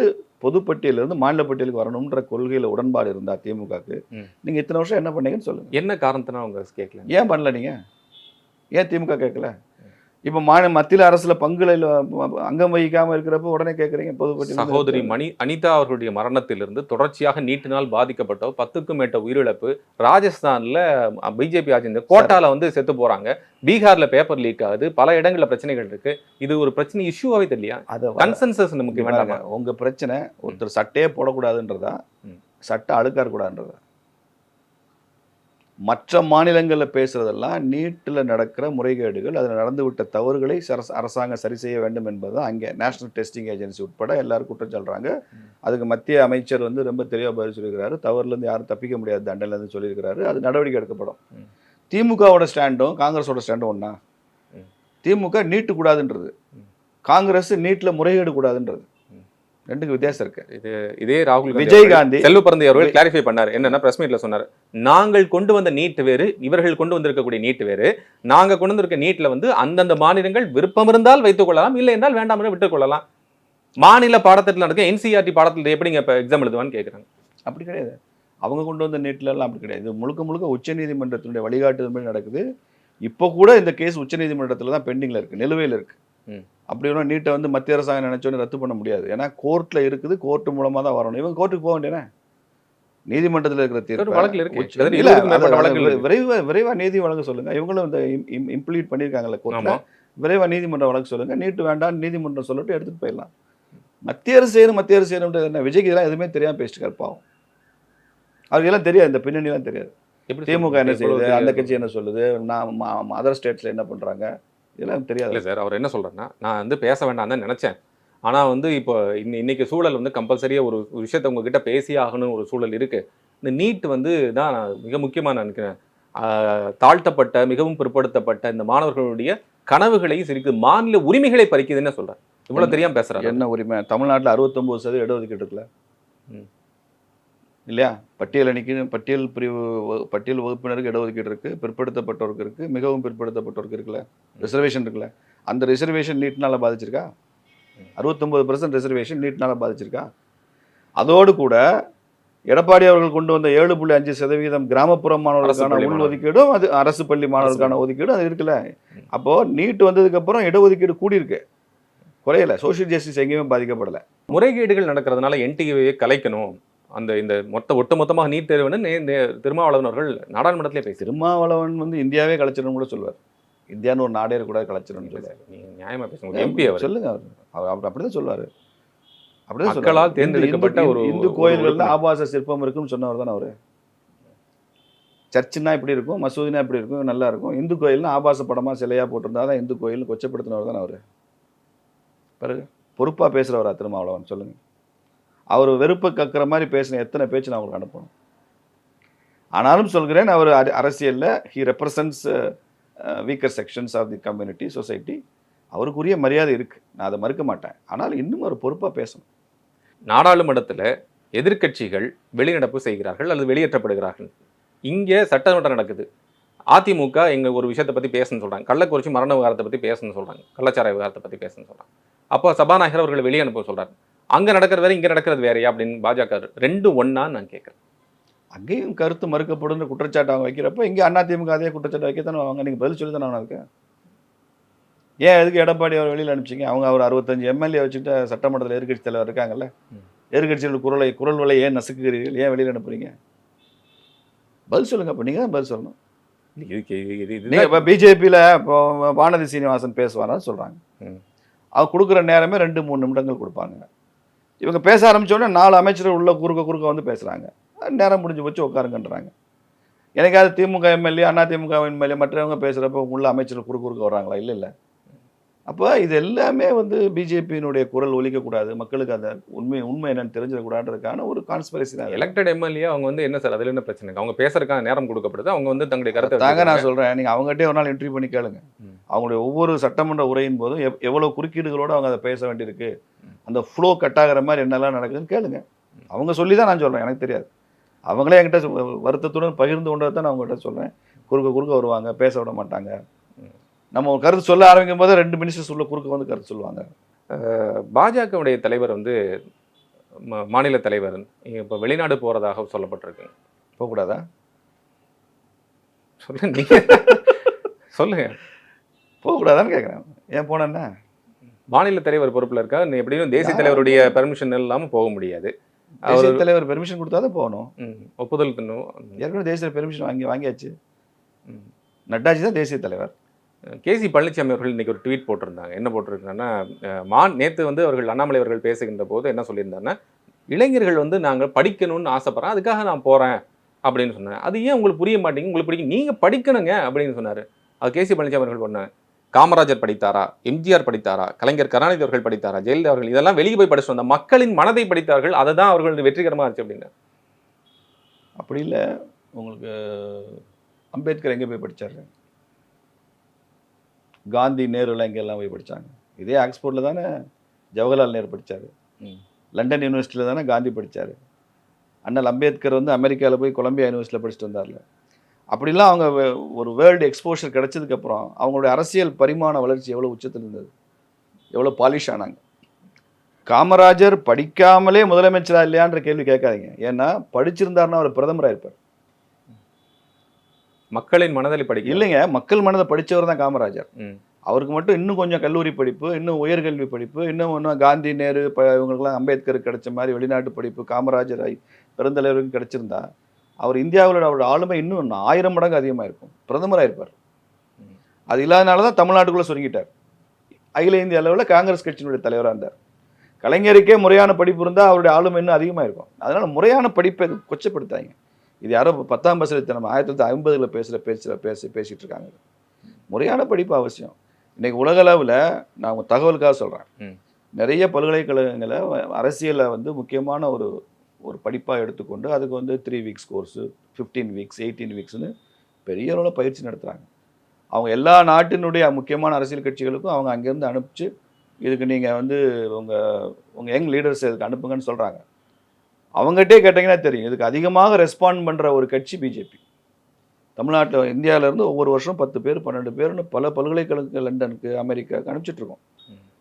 பொதுப்பட்டியல இருந்து மாநில பட்டியலுக்கு வரணும்ன்ற கொள்கையில உடன்பாடு இருந்தா திமுகக்கு, நீங்க இத்தனை வருஷம் என்ன பண்ணீங்கன்னு சொல்லுங்க. என்ன காரணத்தினா அவங்க கேட்கல? ஏன் பண்ணல நீங்க? ஏன் திமுக கேட்கல? இப்ப மத்தியில அரசுல பங்குல அங்கம் வகிக்காம இருக்கிறப்ப உடனே கேட்கறீங்க பொதுப்பட்டியல். சகோதரி அனிதா அவர்களுடைய மரணத்திலிருந்து தொடர்ச்சியாக நீட்டினால் பாதிக்கப்பட்ட 10க்கும் மேற்பட்ட உயிரிழப்பு. ராஜஸ்தான்ல பிஜேபி ஆட்சி கோட்டால வந்து செத்து போறாங்க, பீகார்ல பேப்பர் லீக் ஆகுது, பல இடங்கள்ல பிரச்சனைகள் இருக்கு. இது ஒரு பிரச்சனை இஷ்யூவாவே தெரியலையா? அது கன்சென்சஸ் நமக்கு வேண்டாம். உங்க பிரச்சனை ஒருத்தர் சட்டையே போடக்கூடாதுன்றதா, சட்டை அழுக்கா இருக்கக்கூடாதுன்றதா? மற்ற மாநிலங்களில் பேசுறதெல்லாம் நீட்டில் நடக்கிற முறைகேடுகள், அதில் நடந்துவிட்ட தவறுகளை அரசாங்கம் சரி செய்ய வேண்டும் என்பது தான். அங்கே நேஷனல் டெஸ்டிங் ஏஜென்சி உட்பட எல்லாரும் குற்றம் சொல்கிறாங்க. அதுக்கு மத்திய அமைச்சர் வந்து ரொம்ப தெளிவாக பதில் சொல்லியிருக்கிறாரு. தவறுலேருந்து யாரும் தப்பிக்க முடியாது, தண்டனையிலேருந்து சொல்லியிருக்கிறாரு. அது நடவடிக்கை எடுக்கப்படும். திமுகவோட ஸ்டாண்டும் காங்கிரஸோட ஸ்டாண்டும் ஒன்றா? திமுக நீட்டு கூடாதுன்றது, காங்கிரஸ் நீட்டில் முறைகேடு கூடாதுன்றது. ரெண்டுக்கு வித்தியாசம் இருக்கு. இதே ராகுல் விஜயகாந்தி செல்வப்பிரந்தை அவர்கள் கிளாரிஃபை பண்ணாரு. என்னன்னா பிரஸ் மீட்ல சொன்னாரு, நாங்கள் கொண்டு வந்த நீட் வேறு, இவர்கள் கொண்டு வந்திருக்கக்கூடிய நீட் வேறு. நாங்க கொண்டு வந்திருக்க நீட்ல வந்து அந்தந்த மாநிலங்கள் விருப்பம் இருந்தால் வைத்துக் கொள்ளலாம், இல்லை என்றால் வேண்டாம் என்று விட்டுக் கொள்ளலாம். மாநில பாடத்திட்டத்தில் நடக்க என்சிஆர்டி பாடத்தில் எப்படிங்க இப்போ எக்ஸாம் எழுதுவான்னு கேட்குறாங்க. அப்படி கிடையாது. அவங்க கொண்டு வந்த நீட்ல எல்லாம் அப்படி கிடையாது. முழுக்க முழுக்க உச்சநீதிமன்றத்தினுடைய வழிகாட்டுதல் நடக்குது. இப்போ கூட இந்த கேஸ் உச்சநீதிமன்றத்தில் தான் பெண்டிங்ல இருக்கு, நிலுவையில் இருக்கு. அப்படி ஒன்றும் நீட்டை வந்து மத்திய அரசாங்கம் நினைச்சோன்னு ரத்து பண்ண முடியாது. ஏன்னா கோர்ட்ல இருக்குது, கோர்ட்டு மூலமா தான் வரணும். இவங்க கோர்ட்டுக்கு போக வேண்டியன, நீதிமன்றத்தில் இருக்கிற தீர்ப்பு விரைவா நீதி வழங்க சொல்லுங்க. இவங்களும் இந்த இம்ப்ளீட் பண்ணியிருக்காங்கல்ல கோர்ட்ல, விரைவா நீதிமன்றம் வழங்க சொல்லுங்க. நீட்டு வேண்டாம் நீதிமன்றம் சொல்லிட்டு எடுத்துட்டு போயிடலாம். மத்திய அரசு செய்யணும் என்ன? விஜய்க்கு இதெல்லாம் எதுவுமே தெரியாம பேசிட்டு இருப்பாவும். அவருக்கு எல்லாம் தெரியாது, இந்த பின்னணிலாம் தெரியாது. திமுக என்ன செய்யுது, அந்த கட்சி என்ன சொல்லுது, நான் அதர் ஸ்டேட்ஸ்ல என்ன பண்றாங்க, இதெல்லாம் தெரியாது. இல்லை சார், அவர் என்ன சொல்கிறேன்னா, நான் வந்து பேச வேண்டாம் தான் நினச்சேன். ஆனால் வந்து இப்போ இன்னைக்கு சூழல் வந்து கம்பல்சரியாக ஒரு விஷயத்தை உங்ககிட்ட பேசி ஆகணும் ஒரு சூழல் இருக்குது. இந்த நீட் வந்து தான் மிக முக்கியமாக நான் நினைக்கிறேன். தாழ்த்தப்பட்ட மிகவும் பிற்படுத்தப்பட்ட இந்த மாணவர்களுடைய கனவுகளையும் சிரிக்குது, மாநில உரிமைகளை பறிக்குதுன்னு சொல்கிறேன். இவ்வளோ தெரியாமல் பேசுகிறேன். என்ன உரிமை? தமிழ்நாட்டில் 69% இடஒதுக்கீடு இருக்குல்ல இல்லையா? பட்டியல் அணிக்கு, பட்டியல் வகுப்பினருக்கு இடஒதுக்கீடு இருக்குது, பிற்படுத்தப்பட்டவருக்கு இருக்குது, மிகவும் பிற்படுத்தப்பட்டவருக்கு இருக்குல்ல, ரிசர்வேஷன் இருக்குல்ல. அந்த ரிசர்வேஷன் நீட்னால பாதிச்சிருக்கா? 69% ரிசர்வேஷன் நீட்னால பாதிச்சிருக்கா? அதோடு கூட எடப்பாடி அவர்கள் கொண்டு வந்த 7.5% கிராமப்புற மாணவர்களுக்கான உள் ஒதுக்கீடும், அது அரசு பள்ளி மாணவர்களுக்கான ஒதுக்கீடும் அது இருக்குல்ல. அப்போ நீட் வந்ததுக்கு அப்புறம் இடஒதுக்கீடு கூடியிருக்கு, குறையல. சோஷியல் ஜஸ்டிஸ் எங்கேயுமே பாதிக்கப்படலை. முறைகேடுகள் நடக்கிறதுனால என்டிஏவை கலைக்கணும், அந்த இந்த ஒட்டுமொத்தமாக நீட் தேர்வுன்னு திருமாவளவன் அவர்கள் நாடாளுமன்றத்திலே பேசி, திருமாவளவன் வந்து இந்தியாவே கலைச்சிடணும் கூட சொல்வார். இந்தியான்னு ஒரு நாடே கூட கலைச்சிடணும்னு சொல்லுவார். நீங்க நியாயமா பேசுங்க, எம்பி அவர் சொல்லுங்க. அவர் அப்படிதான் சொல்லுவாரு. அப்படிதான் மக்களால் தேர்ந்தெடுக்கப்பட்ட ஒரு இந்து கோயில்கள்ல ஆபாச சிற்பம் இருக்குன்னு சொன்னவர் தானே அவரு. சர்ச்சுன்னா இப்படி இருக்கும், மசூதினா இப்படி இருக்கும், நல்லா இருக்கும். இந்து கோயில்னா ஆபாச படமாக சிலையாக போட்டிருந்தா தான் இந்து கோயில்னு கொச்சப்படுத்தினவர் தானே அவர். பிறகு பொறுப்பாக பேசுகிறவரா திருமாவளவன் சொல்லுங்கள்? அவர் வெறுப்பை கக்கிற மாதிரி பேசின எத்தனை பேச்சு நான் அவங்களுக்கு அனுப்பணும். ஆனாலும் சொல்கிறேன், அவர் அரசியலில் he represents weaker sections of the community society. அவருக்குரிய மரியாதை இருக்குது, நான் அதை மறுக்க மாட்டேன். ஆனால் இன்னும் ஒரு பொறுப்பாக பேசணும். நாடாளுமன்றத்தில் எதிர்க்கட்சிகள் வெளிநடப்பு செய்கிறார்கள் அல்லது வெளியேற்றப்படுகிறார்கள். இங்கே சட்டமன்றம் நடக்குது. அதிமுக எங்கள் ஒரு விஷயத்தை பற்றி பேசணும்னு சொல்கிறாங்க. கள்ளக்குறிச்சி மரண விவகாரத்தை பற்றி பேசணும்னு சொல்கிறாங்க. கள்ளச்சாராய விவகாரத்தை பற்றி பேசணும்னு சொல்கிறாங்க. அப்போ சபாநாயகர் அவர்களை வெளியே அனுப்ப சொல்கிறார். அங்கே நடக்கிறது வேறு, இங்கே நடக்கிறது வேறையா அப்படின்னு பாஜக ரெண்டும் ஒன்னான்னு நான் கேட்குறேன். அங்கேயும் கருத்து மறுக்கப்படுன்ற குற்றச்சாட்டு அவங்க வைக்கிறப்ப இங்கே அதிமுக அதே குற்றச்சாட்டு வைக்கத்தானே அவங்க. நீங்கள் பதில் சொல்லி தானே அவனுக்கு. ஏன் எதுக்கு எடப்பாடி அவர் வெளியில் அனுப்பிச்சிங்க? அவங்க அவர் 65 எம்எல்ஏ வச்சுட்டு சட்டமன்றத்தில் எதிர்கட்சி தலைவர் இருக்காங்கல்ல. எதிர்கட்சியோட குரல் வலை ஏன் நசுக்குகிறீர்கள்? ஏன் வெளியில் அனுப்புறீங்க? பதில் சொல்லுங்க. அப்போ நீங்கள் தான் பதில் சொல்லணும். நீங்கள் இப்போ பிஜேபியில் இப்போ வானதி சீனிவாசன் பேசுவாரான்னு சொல்கிறாங்க. அவர் கொடுக்குற நேரமே 2-3 நிமிடங்கள் கொடுப்பாங்க. இவங்க பேச ஆரம்பித்தோடனே 4 அமைச்சர்கள் உள்ள குறுக்க வந்து பேசுகிறாங்க. நேரம் முடிஞ்சு வச்சு உட்காருங்கன்றாங்க. எனக்காவது திமுக எம்எல்ஏ, அதிமுக எம்எல்ஏ மற்றவங்க பேசுகிறப்ப உள்ள அமைச்சர்கள் குறுக்க வர்றாங்களா? இல்லை. அப்போ இது எல்லாமே வந்து பிஜேபியினுடைய குரல் ஒலிக்கக்கூடாது, மக்களுக்கு அந்த உண்மை என்னன்னு தெரிஞ்சிடக்கூடாதுன்றதுக்கான ஒரு கான்ஸ்பிரசி தான். எலெக்டட் எம்எல்ஏ அவங்க வந்து என்ன சார், அதில் என்ன பிரச்சனை? அவங்க பேசுறதுக்கான நேரம் கொடுக்கப்படுது, அவங்க வந்து தங்களுடைய கருத்தை தாங்க நான் சொல்கிறேன். நீங்கள் அவங்ககிட்டே ஒரு நாள் இன்டர்வியூ பண்ணி கேளுங்க. அவங்களுடைய ஒவ்வொரு சட்டமன்ற உரையின் போதும் எவ்வளோ குறுக்கீடுகளோடு அவங்க அதை பேச வேண்டியிருக்கு, அந்த ஃப்ளோ கட் ஆகிற மாதிரி என்னெல்லாம் நடக்குதுன்னு கேளுங்க. அவங்க சொல்லி தான் நான் சொல்கிறேன், எனக்கு தெரியாது. அவங்களே என்கிட்ட வருத்தத்துடன் பகிர்ந்து கொண்டதை தான் நான் அவங்ககிட்ட சொல்கிறேன். குறுக்க வருவாங்க, பேச விட மாட்டாங்க. நம்ம ஒரு கருத்து சொல்ல ஆரம்பிக்கும் போது 2 மினிஸ்டர்ஸ் உள்ள குறுக்க வந்து கருத்து சொல்லுவாங்க. பாஜகவுடைய தலைவர் வந்து மாநில தலைவர் இப்போ வெளிநாடு போகிறதாக சொல்லப்பட்டிருக்கு. போகக்கூடாதா? சொல்லுங்க. போகக்கூடாதான்னு கேட்குறேன். ஏன் போனேன்னா மாநில தலைவர் பொறுப்பில் இருக்கா, எப்படியும் தேசிய தலைவருடைய பெர்மிஷன் இல்லாமல் போக முடியாது. தேசிய தலைவர் பெர்மிஷன் கொடுத்தா தான் போகணும். ஒப்புதல் ஏற்கனவே தேசிய பெர்மிஷன் வாங்கியாச்சு. நட்டாஜி தான் தேசிய தலைவர். கேசி பழனிசாமி அவர்கள் இன்னைக்கு ஒரு ட்வீட் போட்டிருந்தாங்க. என்ன போட்டிருக்காங்கன்னா, நேற்று வந்து அவர்கள் அண்ணாமலை அவர்கள் பேசுகின்ற போது என்ன சொல்லியிருந்தாங்கன்னா, இளைஞர்கள் வந்து நாங்கள் படிக்கணும்னு ஆசைப்படுறோம், அதுக்காக நான் போகிறேன் அப்படின்னு சொன்னேன். அது ஏன் உங்களுக்கு புரிய மாட்டேங்குது? உங்களுக்கு பிடிக்கும், நீங்கள் படிக்கணுங்க அப்படின்னு சொன்னார். அது கேசி பழனிசாமி அவர்கள் ஒன்று, காமராஜர் படித்தாரா, எம்ஜிஆர் படித்தாரா, கலைஞர் கருணாநிதி அவர்கள் படித்தாரா, ஜெயலலிதா அவர்கள் இதெல்லாம் வெளியே போய் படிச்சுட்டு வந்தால் மக்களின் மனதை படித்தார்கள், அதை தான் அவர்கள் வெற்றிகரமாக இருந்துச்சு அப்படின்னு. அப்படி இல்லை. உங்களுக்கு அம்பேத்கர் எங்கே போய் படித்தார்? காந்தி, நேருலாம் எங்கெல்லாம் போய் படித்தாங்க? இதே ஆக்ஸ்போர்டில் தானே ஜவஹர்லால் நேரு படித்தார். லண்டன் யூனிவர்சிட்டியில் தானே காந்தி படித்தார். அண்ணல் அம்பேத்கர் வந்து அமெரிக்காவில் போய் கொலம்பியா யூனிவர்சிட்டியில் படிச்சுட்டு வந்தார்ல. அப்படிலாம் அவங்க ஒரு வேர்ல்டு எக்ஸ்போஷர் கிடைச்சதுக்கப்புறம் அவங்களுடைய அரசியல் பரிமாண வளர்ச்சி எவ்வளோ உச்சத்தில் இருந்தது, எவ்வளோ பாலிஷ் ஆனாங்க. காமராஜர் படிக்காமலே முதலமைச்சராக இல்லையான்ற கேள்வி கேட்காதீங்க. ஏன்னா படிச்சிருந்தாருன்னா அவர் பிரதமராக இருப்பார். மக்களின் மனதில் படிக்க இல்லைங்க, மக்கள் மனதை படித்தவர் தான் காமராஜர். அவருக்கு மட்டும் இன்னும் கொஞ்சம் கல்லூரி படிப்பு, இன்னும் உயர்கல்வி படிப்பு, இன்னும் காந்தி, நேரு இவங்களுக்குலாம் அம்பேத்கருக்கு கிடைச்ச மாதிரி வெளிநாட்டு படிப்பு காமராஜர் பெருந்தலைவருக்கு கிடைச்சிருந்தா அவர் இந்தியாவில் அவரோட ஆளுமை இன்னும் 1000 மடங்கு அதிகமாக இருக்கும், பிரதமராக இருப்பார். அது இல்லாதனால தான் தமிழ்நாட்டுக்குள்ளே சுருங்கிட்டார். அகில இந்திய அளவில் காங்கிரஸ் கட்சியினுடைய தலைவராக இருந்தார். கலைஞருக்கே முறையான படிப்பு இருந்தால் அவருடைய ஆளுமை இன்னும் அதிகமாக இருக்கும். அதனால் முறையான படிப்பை கொச்சப்படுத்தாங்க. இது யாரோ 10ஆம் பசலத்தை நம்ம 1950 பேசிகிட்டு இருக்காங்க. முறையான படிப்பு அவசியம். இன்றைக்கி உலகளவில் நான் உங்கள் தகவலுக்காக சொல்கிறேன், நிறைய பல்கலைக்கழகங்களை அரசியலை வந்து முக்கியமான ஒரு படிப்பாக எடுத்துக்கொண்டு அதுக்கு வந்து 3 வீக்ஸ் கோர்ஸு, 15 வீக்ஸ், 18 வீக்ஸ்னு பெரிய அளவில் பயிற்சி நடத்துகிறாங்க. அவங்க எல்லா நாட்டினுடைய முக்கியமான அரசியல் கட்சிகளுக்கும் அவங்க அங்கேருந்து அனுப்பிச்சு இதுக்கு நீங்கள் வந்து உங்கள் யங் லீடர்ஸ் இதுக்கு அனுப்புங்கன்னு சொல்கிறாங்க. அவங்ககிட்டே கேட்டிங்கன்னா தெரியும், இதுக்கு அதிகமாக ரெஸ்பாண்ட் பண்ணுற ஒரு கட்சி பிஜேபி. தமிழ்நாட்டில் இந்தியாவிலேருந்து ஒவ்வொரு வருஷம் 10 பேர் 12 பேர்னு பல பல்கலைக்கழக லண்டனுக்கு, அமெரிக்காவுக்கு அனுப்பிச்சிட்ருக்கோம்.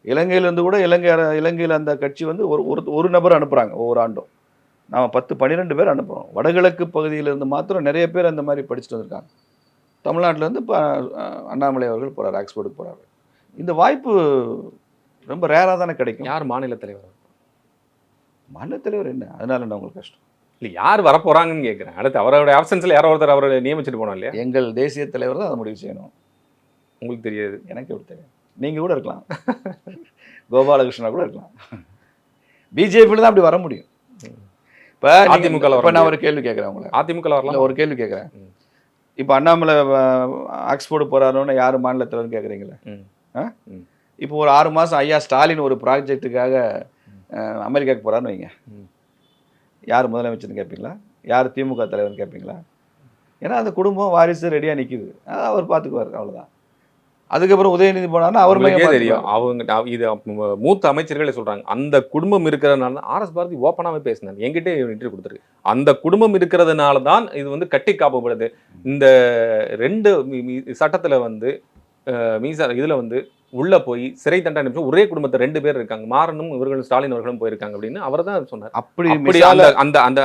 இலங்கையிலேருந்து கூட இலங்கையில் அந்த கட்சி வந்து ஒரு நபர் அனுப்புகிறாங்க ஒவ்வொரு ஆண்டும். நாம் 10-12 பேர் அனுப்புகிறோம். வடகிழக்கு பகுதியிலேருந்து மாத்திரம் நிறைய பேர் அந்த மாதிரி படிச்சுட்டு வந்திருக்காங்க. தமிழ்நாட்டிலேருந்து இப்போ அண்ணாமலை அவர்கள் போகிறார், ஆக்ஸ்போர்டுக்கு போகிறாரு. இந்த வாய்ப்பு ரொம்ப ரேராக தானே கிடைக்கும். யார் மாநில தலைவர்? மாநில தலைவர் என்ன, அதனால என்ன உங்களுக்கு கஷ்டம்? இல்லை, யார் வரப்போகிறாங்கன்னு கேட்குறேன். அடுத்து அவரோட ஆப்சன்ஸில் யாரோ ஒருத்தர் அவரை நியமிச்சுட்டு போனோம் இல்லையா? எங்கள் தேசிய தலைவர் தான் அதை முடிவு செய்யணும். உங்களுக்கு தெரியாது? எனக்கு எப்படி தெரியும்? நீங்கள் கூட இருக்கலாம், கோபாலகிருஷ்ணா கூட இருக்கலாம். பிஜேபியில் தான் அப்படி வர முடியும். இப்போ அதிமுக நான் ஒரு கேள்வி கேட்குறேன் உங்களை. அதிமுக வரலாம். ஒரு கேள்வி கேட்குறேன். இப்போ அண்ணாமலை ஆக்ஸ்போர்டு போறாருன்னு யார் மாநில தலைவர்னு கேட்குறீங்களே. இப்போ ஒரு 6 மாதம் ஐயா ஸ்டாலின் ஒரு ப்ராஜெக்ட்டுக்காக அமெரிக்காவுக்கு போறாருன்னு வைங்க, யார் முதலமைச்சர்னு கேட்பீங்களா? யார் திமுக தலைவர்னு கேட்பீங்களா? ஏன்னா அந்த குடும்பம் வாரிசு ரெடியாக நிற்கிது, அவர் பார்த்துக்குவார், அவ்வளோதான். அதுக்கப்புறம் உதயநிதி போனாருன்னா அவர் தெரியும். அவங்க இது மூத்த அமைச்சர்களே சொல்றாங்க, அந்த குடும்பம் இருக்கிறதுனால ஆர்எஸ் பாரதி ஓப்பனாகவே பேசினார், என்கிட்ட இன்டர்வியூ கொடுத்துருக்கு. அந்த குடும்பம் இருக்கிறதுனால தான் இது வந்து கட்டி காப்பப்படுது. இந்த 2 சட்டத்துல வந்து மீசா இதுல வந்து உள்ள போய் சிறை தண்டனை ஒரே குடும்பத்தை 2 பேர் இருக்காங்க, மாறனும் இவர்களும் ஸ்டாலின் அவர்களும் போயிருக்காங்க அப்படின்னு அவர் தான் சொன்னார். அப்படி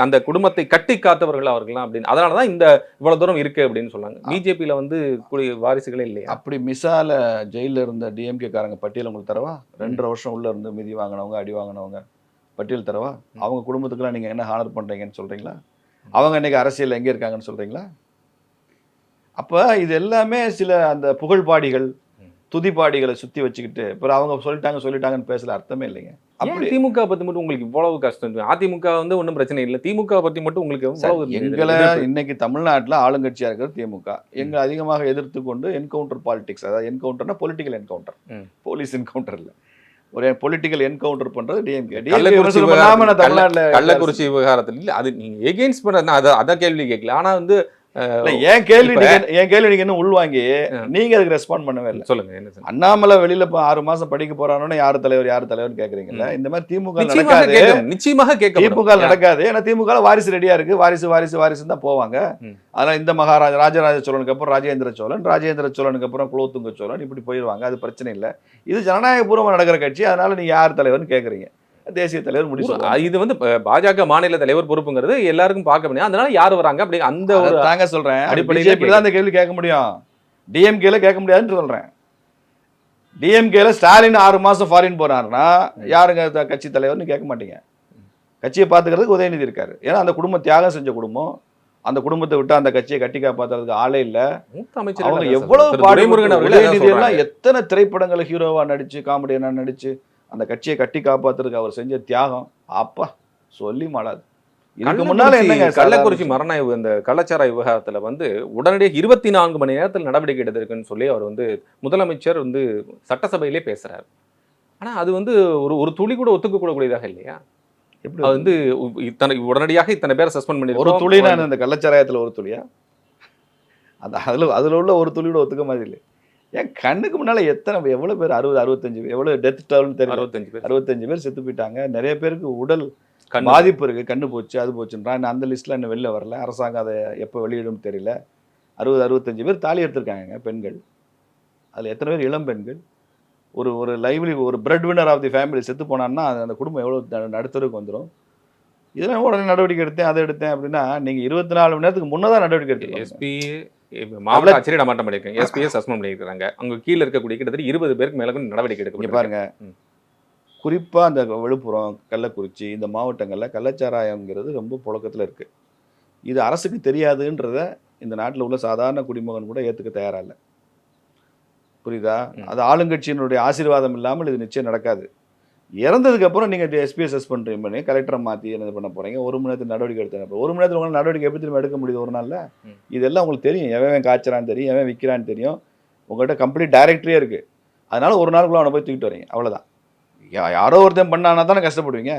அந்த குடும்பத்தை கட்டி காத்தவர்கள் அவர்கள்லாம் அப்படின்னு, அதனாலதான் இந்த இவ்வளவு தூரம் இருக்கு அப்படின்னு சொன்னாங்க. பிஜேபியில வந்து வாரிசுகளே இல்லையா? அப்படி மிசால ஜெயில இருந்த டிஎம்கே காரங்க பட்டியல் உங்களுக்கு தரவா? 2.5 வருஷம் உள்ள இருந்து மிதி வாங்கினவங்க, அடி வாங்கினவங்க பட்டியல் தரவா? அவங்க குடும்பத்துக்குலாம் நீங்க என்ன ஹானர் பண்றீங்கன்னு சொல்றீங்களா? அவங்க இன்னைக்கு அரசியல் எங்க இருக்காங்கன்னு சொல்றீங்களா? அப்ப இது எல்லாமே சில அந்த புகழ்பாடிகள் துதிப்பாடிகளை சுத்தி வச்சுக்கிட்டு அப்புறம் அவங்க சொல்லிட்டாங்கன்னு பேசல அர்த்தமே இல்லைங்க. அப்படி திமுக பத்தி மட்டும் உங்களுக்கு இவ்வளவு கஷ்டம்? அதிமுக வந்து ஒன்றும் பிரச்சனை இல்லை, திமுக பத்தி மட்டும் உங்களுக்கு எங்களை இன்னைக்கு தமிழ்நாட்டில் ஆளுங்கட்சியா இருக்கிறது திமுக. எங்களை அதிகமாக எதிர்த்து கொண்டு என்கவுண்டர் பாலிடிக்ஸ், அதாவது என்கவுண்டர்னா பொலிட்டிக்கல் என்கவுண்டர், போலீஸ் என்கவுண்டர் இல்லை, ஒரு பொலிட்டிக்கல் என்கவுண்டர் பண்றது டிஎம்கே. கள்ளக்குறிச்சி விவகாரத்தில் இல்லை, அது நீங்க எகெயின்ஸ்ட் பண்ண அதான் கேள்வி கேட்கல. ஆனா வந்து என் கேள்வி நீங்க என்ன உள்வாங்கி நீங்க அதுக்கு ரெஸ்பாண்ட் பண்ணவே இல்லை. சொல்லுங்க என்ன அண்ணாமலை வெளியில 6 மாசம் படிக்க போறானு யாரு தலைவர் கேக்குறீங்கல்ல. இந்த மாதிரி திமுக நடக்காது, நிச்சயமாக திமுக நடக்காது. ஏன்னா திமுக வாரிசு ரெடியா இருக்கு, வாரிசு தான் போவாங்க. அதனால இந்த மகாராஜா ராஜராஜ சோழனுக்கு அப்புறம் ராஜேந்திர சோழனுக்கு அப்புறம் குலோத்துங்க சோழன் இப்படி போயிடுவாங்க, அது பிரச்சனை இல்லை. இது ஜனநாயக பூர்வமா நடக்கிற கட்சி, அதனால நீங்க யார் தலைவர்னு கேக்குறீங்க? தேசிய தலைவர் முடிவு. இது வந்து பாஜக மாநில தலைவர் பொறுப்புங்கிறது எல்லாருக்கும் பார்க்க முடியும். அதனால யார் வராங்க அப்படி அந்த ஒரு தாங்க சொல்றேன், அடிப்படையில் தான் அந்த கேள்வி கேட்க முடியும், டிஎம்கேல கேட்க முடியாதுன்னு சொல்றேன். டிஎம்கேல ஸ்டாலின் 6 மாசம் ஃபாரின் போறாருன்னா யாருங்க கட்சி தலைவர்னு கேட்க மாட்டீங்க. கட்சியை பார்த்துக்கிறதுக்கு உதயநிதி இருக்காரு. ஏன்னா அந்த குடும்பம் தியாகம் செஞ்ச குடும்பம், அந்த குடும்பத்தை விட்டு அந்த கட்சியை கட்டி காப்பாத்துறதுக்கு ஆளே இல்ல. அவங்க எவ்வளவு பாடுமுருகன் உதயநிதி எல்லாம் எத்தனை திரைப்படங்களை ஹீரோவா நடிச்சு காமெடியனா நடிச்சு அந்த கட்சியை கட்டி காப்பாத்துறதுக்கு அவர் செஞ்ச தியாகம் அப்பா சொல்லி மாளாது. இதுக்கு முன்னால என்னங்க கள்ளக்குறிச்சி மரண இந்த கள்ளச்சாராய விவகாரத்துல வந்து உடனடியாக 24 மணி நேரத்தில் நடவடிக்கை எடுத்திருக்குன்னு சொல்லி அவர் வந்து முதலமைச்சர் வந்து சட்டசபையிலே பேசுறாரு. ஆனா அது வந்து ஒரு துளி கூட ஒத்துக்கக்கூடக்கூடியதாக இல்லையா? எப்படி அது வந்து உடனடியாக இத்தனை பேரை சஸ்பெண்ட் பண்ணி ஒரு துளினா இந்த கள்ளச்சாராயத்துல ஒரு துளியா? அதுல உள்ள ஒரு துளி கூட ஒத்துக்க மாதிரி இல்லை. ஏன் கண்ணுக்கு முன்னால எவ்வளவு பேர் 60-65 எவ்வளவு டெத் டவுன் தெரியும், 65 பேர் செத்து போயிட்டாங்க. நிறைய பேருக்கு உடல் பாதிப்பு இருக்கு, கண்ணு போச்சு அது போச்சுன்றான். அந்த லிஸ்ட்ல இன்னும் வெளில வரல, அரசாங்கம் அதை எப்போ வெளியிடும் தெரியல. 60-65 பேர் தாலி எடுத்திருக்காங்க பெண்கள். அதுல எத்தனை பேர் இளம் பெண்கள். ஒரு லைவ்லி ஒரு breadwinner of the family செத்து போனான்னா அந்த குடும்பம் எவ்வளவு நடுத்தருக்கு வந்துடும். இதெல்லாம் உடனே நடவடிக்கை எடுத்தேன் அதை எடுத்தேன் அப்படின்னா நீங்க 24 மணி நேரத்துக்கு முன்னதான் நடவடிக்கை எடுத்தீங்க. எஸ்பி மாவட்ட ஆட்சியர் இடமாற்றம் பண்ணியிருக்காங்க, எஸ்பியை சஸ்பெண்ட் பண்ணியிருக்காங்க. அவங்க கீழே இருக்கக்கூடிய கிட்டத்தட்ட 20 பேருக்கு மேலே நடவடிக்கை எடுக்க பாருங்க. குறிப்பா அந்த விழுப்புரம், கள்ளக்குறிச்சி இந்த மாவட்டங்கள்ல கள்ளச்சாராயம்ங்கிறது ரொம்ப புழக்கத்துல இருக்கு. இது அரசுக்கு தெரியாதுன்றத இந்த நாட்டில் உள்ள சாதாரண குடிமகன் கூட ஏத்துக்க தயாரா இல்லை. புரியுதா? அது ஆளுங்கட்சியினுடைய ஆசீர்வாதம் இல்லாமல் இது நிச்சயம் நடக்காது. இறந்ததுக்கு அப்புறம் நீங்க எஸ்பியை சஸ்பெண்ட் பண்ணி கலெக்டரை மாற்றி என்ன பண்ண போறீங்க? 1 மணி நேரத்தில் நடவடிக்கை எடுத்து 1 மணி நேரத்தில் உங்களால் நடவடிக்கை எப்படி திரும்ப எடுக்க முடியுது ஒரு நாளில்? இதெல்லாம் உங்களுக்கு தெரியும், எவன் காய்ச்சறான்னு தெரியும், எவன் விற்கிறான்னு தெரியும். உங்கள்கிட்ட கம்ப்ளீட் டைரக்டரியே இருக்கு. அதனால ஒரு நாளுக்குள்ள அவனை போய் தூக்கிட்டு வரீங்க, அவ்வளோதான். யாரோ ஒருத்தன் பண்ணானா தானே கஷ்டப்படுவீங்க.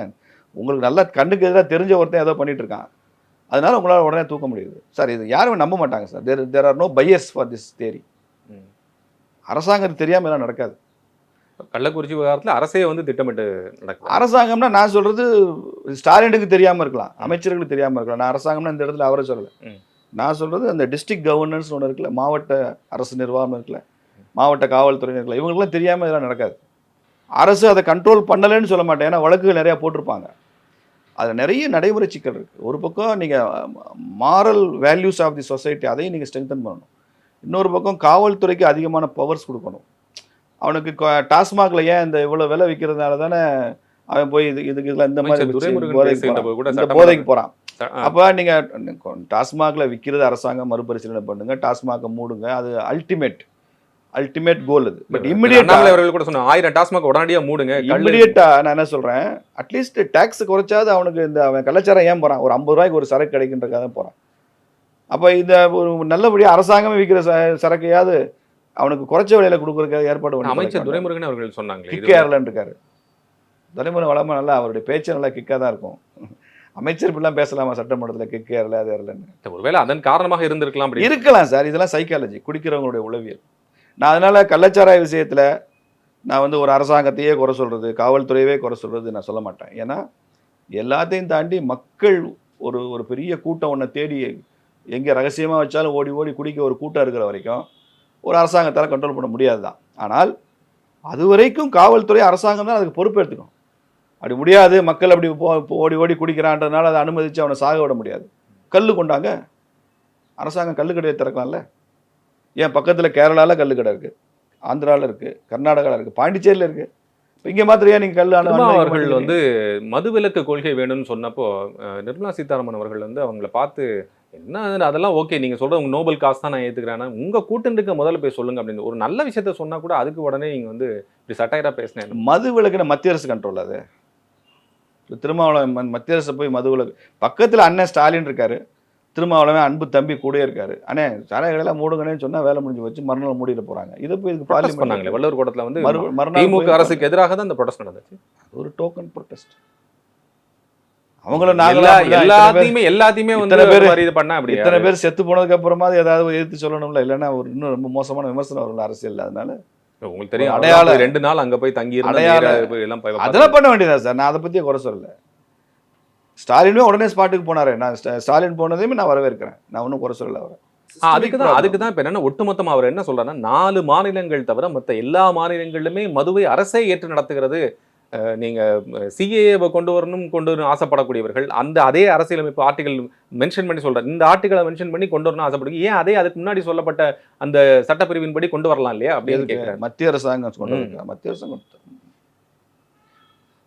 உங்களுக்கு நல்லா கண்ணுக்கு எதிராக தெரிஞ்ச ஒருத்தன் ஏதோ பண்ணிட்டு இருக்கான், அதனால உங்களால் உடனே தூக்க முடியுது. சார் இது யாருமே நம்ப மாட்டாங்க sir. There are no buyers for this theory. அரசாங்கத்துக்கு தெரியாமல் எல்லாம் நடக்காது. கள்ளக்குறிச்சி விவகாரத்தில் அரசே வந்து திட்டமிட்டு நடக்கும். அரசாங்கம்னா நான் சொல்றது ஸ்டாலினுக்கு தெரியாமல் இருக்கலாம், அமைச்சர்களுக்கு தெரியாமல் இருக்கலாம். நான் அரசாங்கம்னா இந்த இடத்துல அவரை சொல்லலை. நான் சொல்றது அந்த டிஸ்ட்ரிக்ட் கவர்னன்ஸ் ஒன்று இருக்குல்ல, மாவட்ட அரசு நிர்வாகம் இருக்குல்ல, மாவட்ட காவல்துறை இருக்குல்ல, இவங்களுக்குலாம் தெரியாமல் இதெல்லாம் நடக்காது. அரசு அதை கண்ட்ரோல் பண்ணலைன்னு சொல்ல மாட்டேன், ஏன்னா வழக்குகள் நிறையா போட்டிருப்பாங்க. அதில் நிறைய நடைமுறை சிக்கல் இருக்குது. ஒரு பக்கம் நீங்கள் moral values of the society அதையும் நீங்கள் ஸ்ட்ரெங்தன் பண்ணணும். இன்னொரு பக்கம் காவல்துறைக்கு அதிகமான பவர்ஸ் கொடுக்கணும். அவனுக்கு டாஸ்மாக்ல ஏன் இந்த இவ்வளோ விலை விற்கிறதுனால தானே அவன் போய் இதுக்கு இதில் இந்த மாதிரி போதைக்கு போகிறான். அப்போ நீங்கள் டாஸ்மாக்ல விற்கிறது அரசாங்கம் மறுபரிசீலனை பண்ணுங்க, டாஸ்மாகை மூடுங்க. அது அல்டிமேட் கோல் அது. பட் இமிடியேட்டா அவர்கள் கூட சொன்னாங்க 1000 டாஸ்மாக் உடனடியா மூடுங்க. இமிடியேட்டா நான் என்ன சொல்றேன், அட்லீஸ்ட் டாக்ஸ் குறைச்சாது அவனுக்கு இந்த அவன் கள்ளச்சாரம் ஏன் போறான்? ஒரு 50 ரூபாய்க்கு ஒரு சரக்கு கிடைக்கின்றதுக்காக தான் போறான். அப்போ இந்த ஒரு நல்லபடியாக அரசாங்கமே விற்கிற சரக்கையாவது அவனுக்கு குறைச்ச விலையில கொடுக்குறதுக்கு ஏற்பாடு பண்ணி அமைச்சர் துரைமுருகன் அவர்கள் சொன்னாங்களே கிக் ஏர்லன்னு இருக்காரு. துரைமுருகன் வளமாக நல்லா அவருடைய பேச்சு நல்லா கிக்காக தான் இருக்கும். அமைச்சர் இப்படிலாம் பேசலாமா சட்டமன்றத்தில் கிக் ஏறல அது ஏறலன்னு? ஒருவேளை அதன் காரணமாக இருந்திருக்கலாம் அப்படி இருக்கலாம் சார். இதெல்லாம் சைக்காலஜி, குடிக்கிறவங்களுடைய உளவியல். நான் அதனால கள்ளச்சாராய விஷயத்தில் நான் வந்து ஒரு அரசாங்கத்தையே குறை சொல்றது, காவல்துறையவே குறை சொல்றது நான் சொல்ல மாட்டேன். ஏன்னா எல்லாத்தையும் தாண்டி மக்கள் ஒரு ஒரு பெரிய கூட்டம் ஒன்றை தேடி எங்கே ரகசியமாக வச்சாலும் ஓடி ஓடி குடிக்க ஒரு கூட்டம் இருக்கிற வரைக்கும் ஒரு அரசாங்கத்தால் கண்ட்ரோல் பண்ண முடியாது தான். ஆனால் அது வரைக்கும் காவல்துறை அரசாங்கம் தான் அதுக்கு பொறுப்பு எடுத்துக்கணும். அப்படி முடியாது, மக்கள் அப்படி ஓடி ஓடி குடிக்கிறான்றதுனால அதை அனுமதித்து அவனை சாக விட முடியாது. கல் கொண்டாங்க, அரசாங்கம் கல் கடையை திறக்கலாம்ல. ஏன் பக்கத்தில் கேரளாவில் கல் கடை இருக்குது, ஆந்திராவில் இருக்குது, கர்நாடகாவில் இருக்குது, பாண்டிச்சேரியில் இருக்குது. இப்போ இங்கே மாத்திரையா நீங்கள் கல் அவர்கள் வந்து மதுவிலக்கு கொள்கை வேணும்னு சொன்னப்போ நிர்மலா சீதாராமன் அவர்கள் வந்து அவங்கள பார்த்து என்ன அதெல்லாம் ஓகே நீங்கள் சொல்கிற உங்கள் நோபல் காசு தான் நான் ஏற்றுக்கிறேன்னா உங்கள் கூட்டணிக்கு முதல்ல போய் சொல்லுங்க அப்படின்னு ஒரு நல்ல விஷயத்த சொன்னால் கூட அதுக்கு உடனே நீங்கள் வந்து இப்படி சட்டையராக பேசினேன். மது விலக்குன மத்திய அரசு கண்ட்ரோல் அது. திருமாவளவன் மத்திய அரசு போய் மது விலக்கு பக்கத்தில் அண்ணன் ஸ்டாலின் இருக்காரு, திருமாவளவன் அன்பு தம்பி கூட இருக்காரு. அண்ணே சாராய கடையெல்லாம் மூடுங்கன்னு சொன்னால் வேலை முடிஞ்சு வச்சு மறுநாள் மூடிட போகிறாங்க. இதை போய் இதுக்கு ப்ரொடெஸ்ட் பண்ணாங்களே வள்ளுவர் கோட்டத்தில் வந்து மறுநாள் திமுக அரசுக்கு எதிராக தான் இந்த ப்ரொடெஸ்ட் நடந்துச்சு. ஒரு டோக்கன் ப்ரொடெஸ்ட். அவங்களும் எல்லாத்தையுமே வந்து இது பண்ணா அப்படி இத்தனை பேர் செத்து போனதுக்கு அப்புறமா ஏதாவது எதிர்த்து சொல்லணும்ல, இல்லைன்னா ஒரு இன்னும் ரொம்ப மோசமான விமர்சனம் வரும் அரசியல். அதனால உங்களுக்கு தெரியும் அடையாளம் 2 நாள் அங்க போய் தங்கி அதெல்லாம் பண்ண வேண்டியதா சார். நான் அதை பத்தியே குறை சொல்லல. ஸ்டாலினுமே உடனே ஸ்பாட்டுக்கு போனாரு. நான் ஸ்டாலின் போனதையுமே நான் வரவேற்கிறேன். நான் ஒன்றும் குறை சொல்லல அவரை. அதுக்குதான் இப்ப என்னன்னா ஒட்டுமொத்தமா அவர் என்ன சொல்றாருன்னா 4 மாநிலங்கள் தவிர மற்ற எல்லா மாநிலங்களிலுமே மதுவை அரசே ஏற்று நடத்துகிறது. நீங்க சிஏஏவை கொண்டு வரணும் ஆசைப்படக்கூடியவர்கள் அந்த அதே அரசியலமைப்பு ஆர்டிகல் மென்ஷன் பண்ணி சொல்றாரு. இந்த ஆர்டிகளை மென்ஷன் பண்ணி கொண்டு வரணும் ஆசைப்படுங்க. ஏன் அதே அதுக்கு முன்னாடி சொல்லப்பட்ட அந்த சட்டப்பிரிவின்படி கொண்டு வரலாம் இல்லையா அப்படின்னு கேட்கிறேன். மத்திய அரசாங்கம் கொண்டு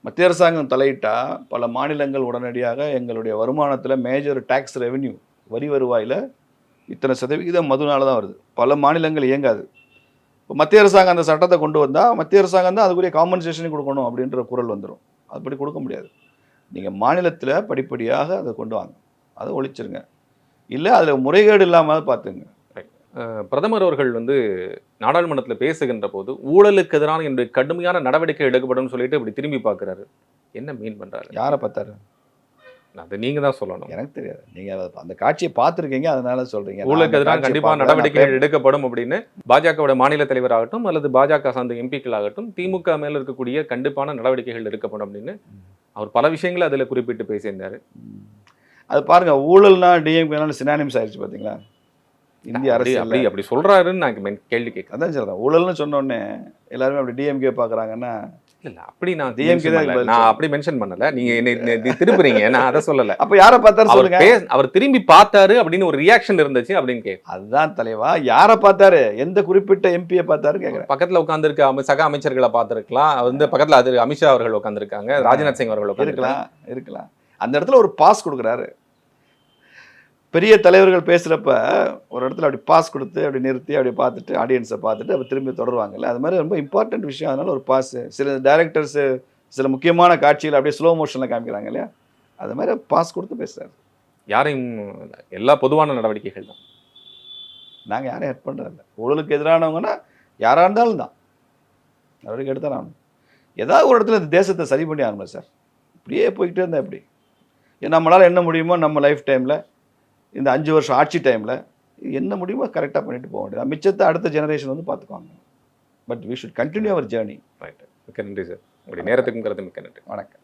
மத்திய அரசாங்கம் தலையிட்டா பல மாநிலங்கள் உடனடியாக எங்களுடைய வருமானத்தில் மேஜர் டாக்ஸ் ரெவென்யூ வரி வருவாயில் இத்தனை சதவிகிதம் மதுனால தான் வருது. பல மாநிலங்கள் இயங்காது. இப்போ மத்திய அரசாங்கம் அந்த சட்டத்தை கொண்டு வந்தால் மத்திய அரசாங்கம் தான் அதுக்குரிய காம்பன்சேஷனை கொடுக்கணும் அப்படின்ற குரல் வந்துடும். அதுபடி கொடுக்க முடியாது. நீங்கள் மாநிலத்தில் படிப்படியாக அதை கொண்டு வாங்க, அதை ஒழிச்சிருங்க. இல்லை அதில் முறைகேடு இல்லாமல் பார்த்துங்க. பிரதமர் அவர்கள் வந்து நாடாளுமன்றத்தில் பேசுகின்ற போது ஊழலுக்கு எதிரான என்னுடைய கடுமையான நடவடிக்கை எடுக்கப்படும் சொல்லிட்டு இப்படி திரும்பி பார்க்குறாரு. என்ன மீன் பண்ணுறாரு? யாரை பார்த்தாரு? அதை நீங்க தான் சொல்லணும். எனக்கு தெரியாது. நீங்க அந்த காட்சியை பார்த்துருக்கீங்க, அதனால சொல்றீங்க. ஊழலுக்கு எதிராக கண்டிப்பாக நடவடிக்கைகள் எடுக்கப்படும் அப்படின்னு பாஜகவோட மாநில தலைவராகட்டும் அல்லது பாஜக சார்ந்த எம்பிக்கள் ஆகட்டும் திமுக மேல இருக்கக்கூடிய கண்டிப்பான நடவடிக்கைகள் எடுக்கப்படும் அப்படின்னு அவர் பல விஷயங்களை அதுல குறிப்பிட்டு பேசியிருந்தாரு. அது பாருங்க, ஊழல்னா டிஎம்கே சினானிம்ஸ் ஆயிடுச்சு பாத்தீங்களா இந்திய அரசு. அப்படி சொல்றாருன்னு நான் கேள்வி கேட்க. அதான் சொல்றேன், ஊழல்னு சொன்ன உடனே எல்லாருமே அப்படி டிஎம்கே பாக்குறாங்கன்னா இல்ல அப்படி நான் டிஎம்கே நான் அப்படி மென்ஷன் பண்ணல. நீங்க என்ன திருப்புறீங்க, நான் அதை சொல்லல. அப்ப யாரை பார்த்தாரு சொல்லுங்க. அவர் திரும்பி பார்த்தாரு அப்படின்னு ஒரு ரியாக்ஷன் இருந்துச்சு அப்படின்னு கேட்க. அதுதான் தலைவா, யாரை பார்த்தாரு, எந்த குறிப்பிட்ட எம்பியை பார்த்தாரு கேட்கிறேன். பக்கத்துல உட்கார்ந்துருக்க சக அமைச்சர்களை பார்த்திருக்கலாம். வந்து பக்கத்துல அது அமித்ஷா அவர்கள் உட்கார்ந்துருக்காங்க, ராஜ்நாத் சிங் அவர்கள் இருக்கலாம். அந்த இடத்துல ஒரு பாஸ் கொடுக்குறாரு. பெரிய தலைவர்கள் பேசுகிறப்ப ஒரு இடத்துல அப்படி பாஸ் கொடுத்து அப்படி நிறுத்தி அப்படி பார்த்துட்டு ஆடியன்ஸை பார்த்துட்டு அப்போ திரும்பி தொடருவாங்கல்ல, அது மாதிரி ரொம்ப இம்பார்ட்டன்ட் விஷயம். அதனால ஒரு பாஸ். சில டைரக்டர்ஸு சில முக்கியமான காட்சிகள் அப்படியே ஸ்லோ மோஷனில் காமிக்கிறாங்க இல்லையா, அது மாதிரி பாஸ் கொடுத்து பேசுகிறார். யாரையும் எல்லா பொதுவான நடவடிக்கைகள் தான். நாங்கள் யாரையும் ஹெல்ப் பண்ணுறதில்ல. ஊழலுக்கு எதிரானவங்கன்னா யாராக இருந்தாலும் தான் நடவடிக்கை எடுத்தால் ஆகணும். ஏதாவது ஒரு இடத்துல இந்த தேசத்தை சரி பண்ணி ஆகணும் சார். இப்படியே போய்கிட்டே இருந்தால் எப்படி? நம்மளால் என்ன முடியுமோ நம்ம லைஃப் டைமில் இந்த 5 வருஷம் ஆட்சி டைமில் என்ன முடியுமோ கரெக்டாக பண்ணிட்டு போக வேண்டியது. மிச்சத்தை அடுத்த ஜெனரேஷன் வந்து பார்த்துக்குவாங்க. But we should continue our journey. Right. மிக்க நன்றி சார். உங்களுடைய நேரத்துக்கும் கருத்து மிக்க நன்றி. வணக்கம்.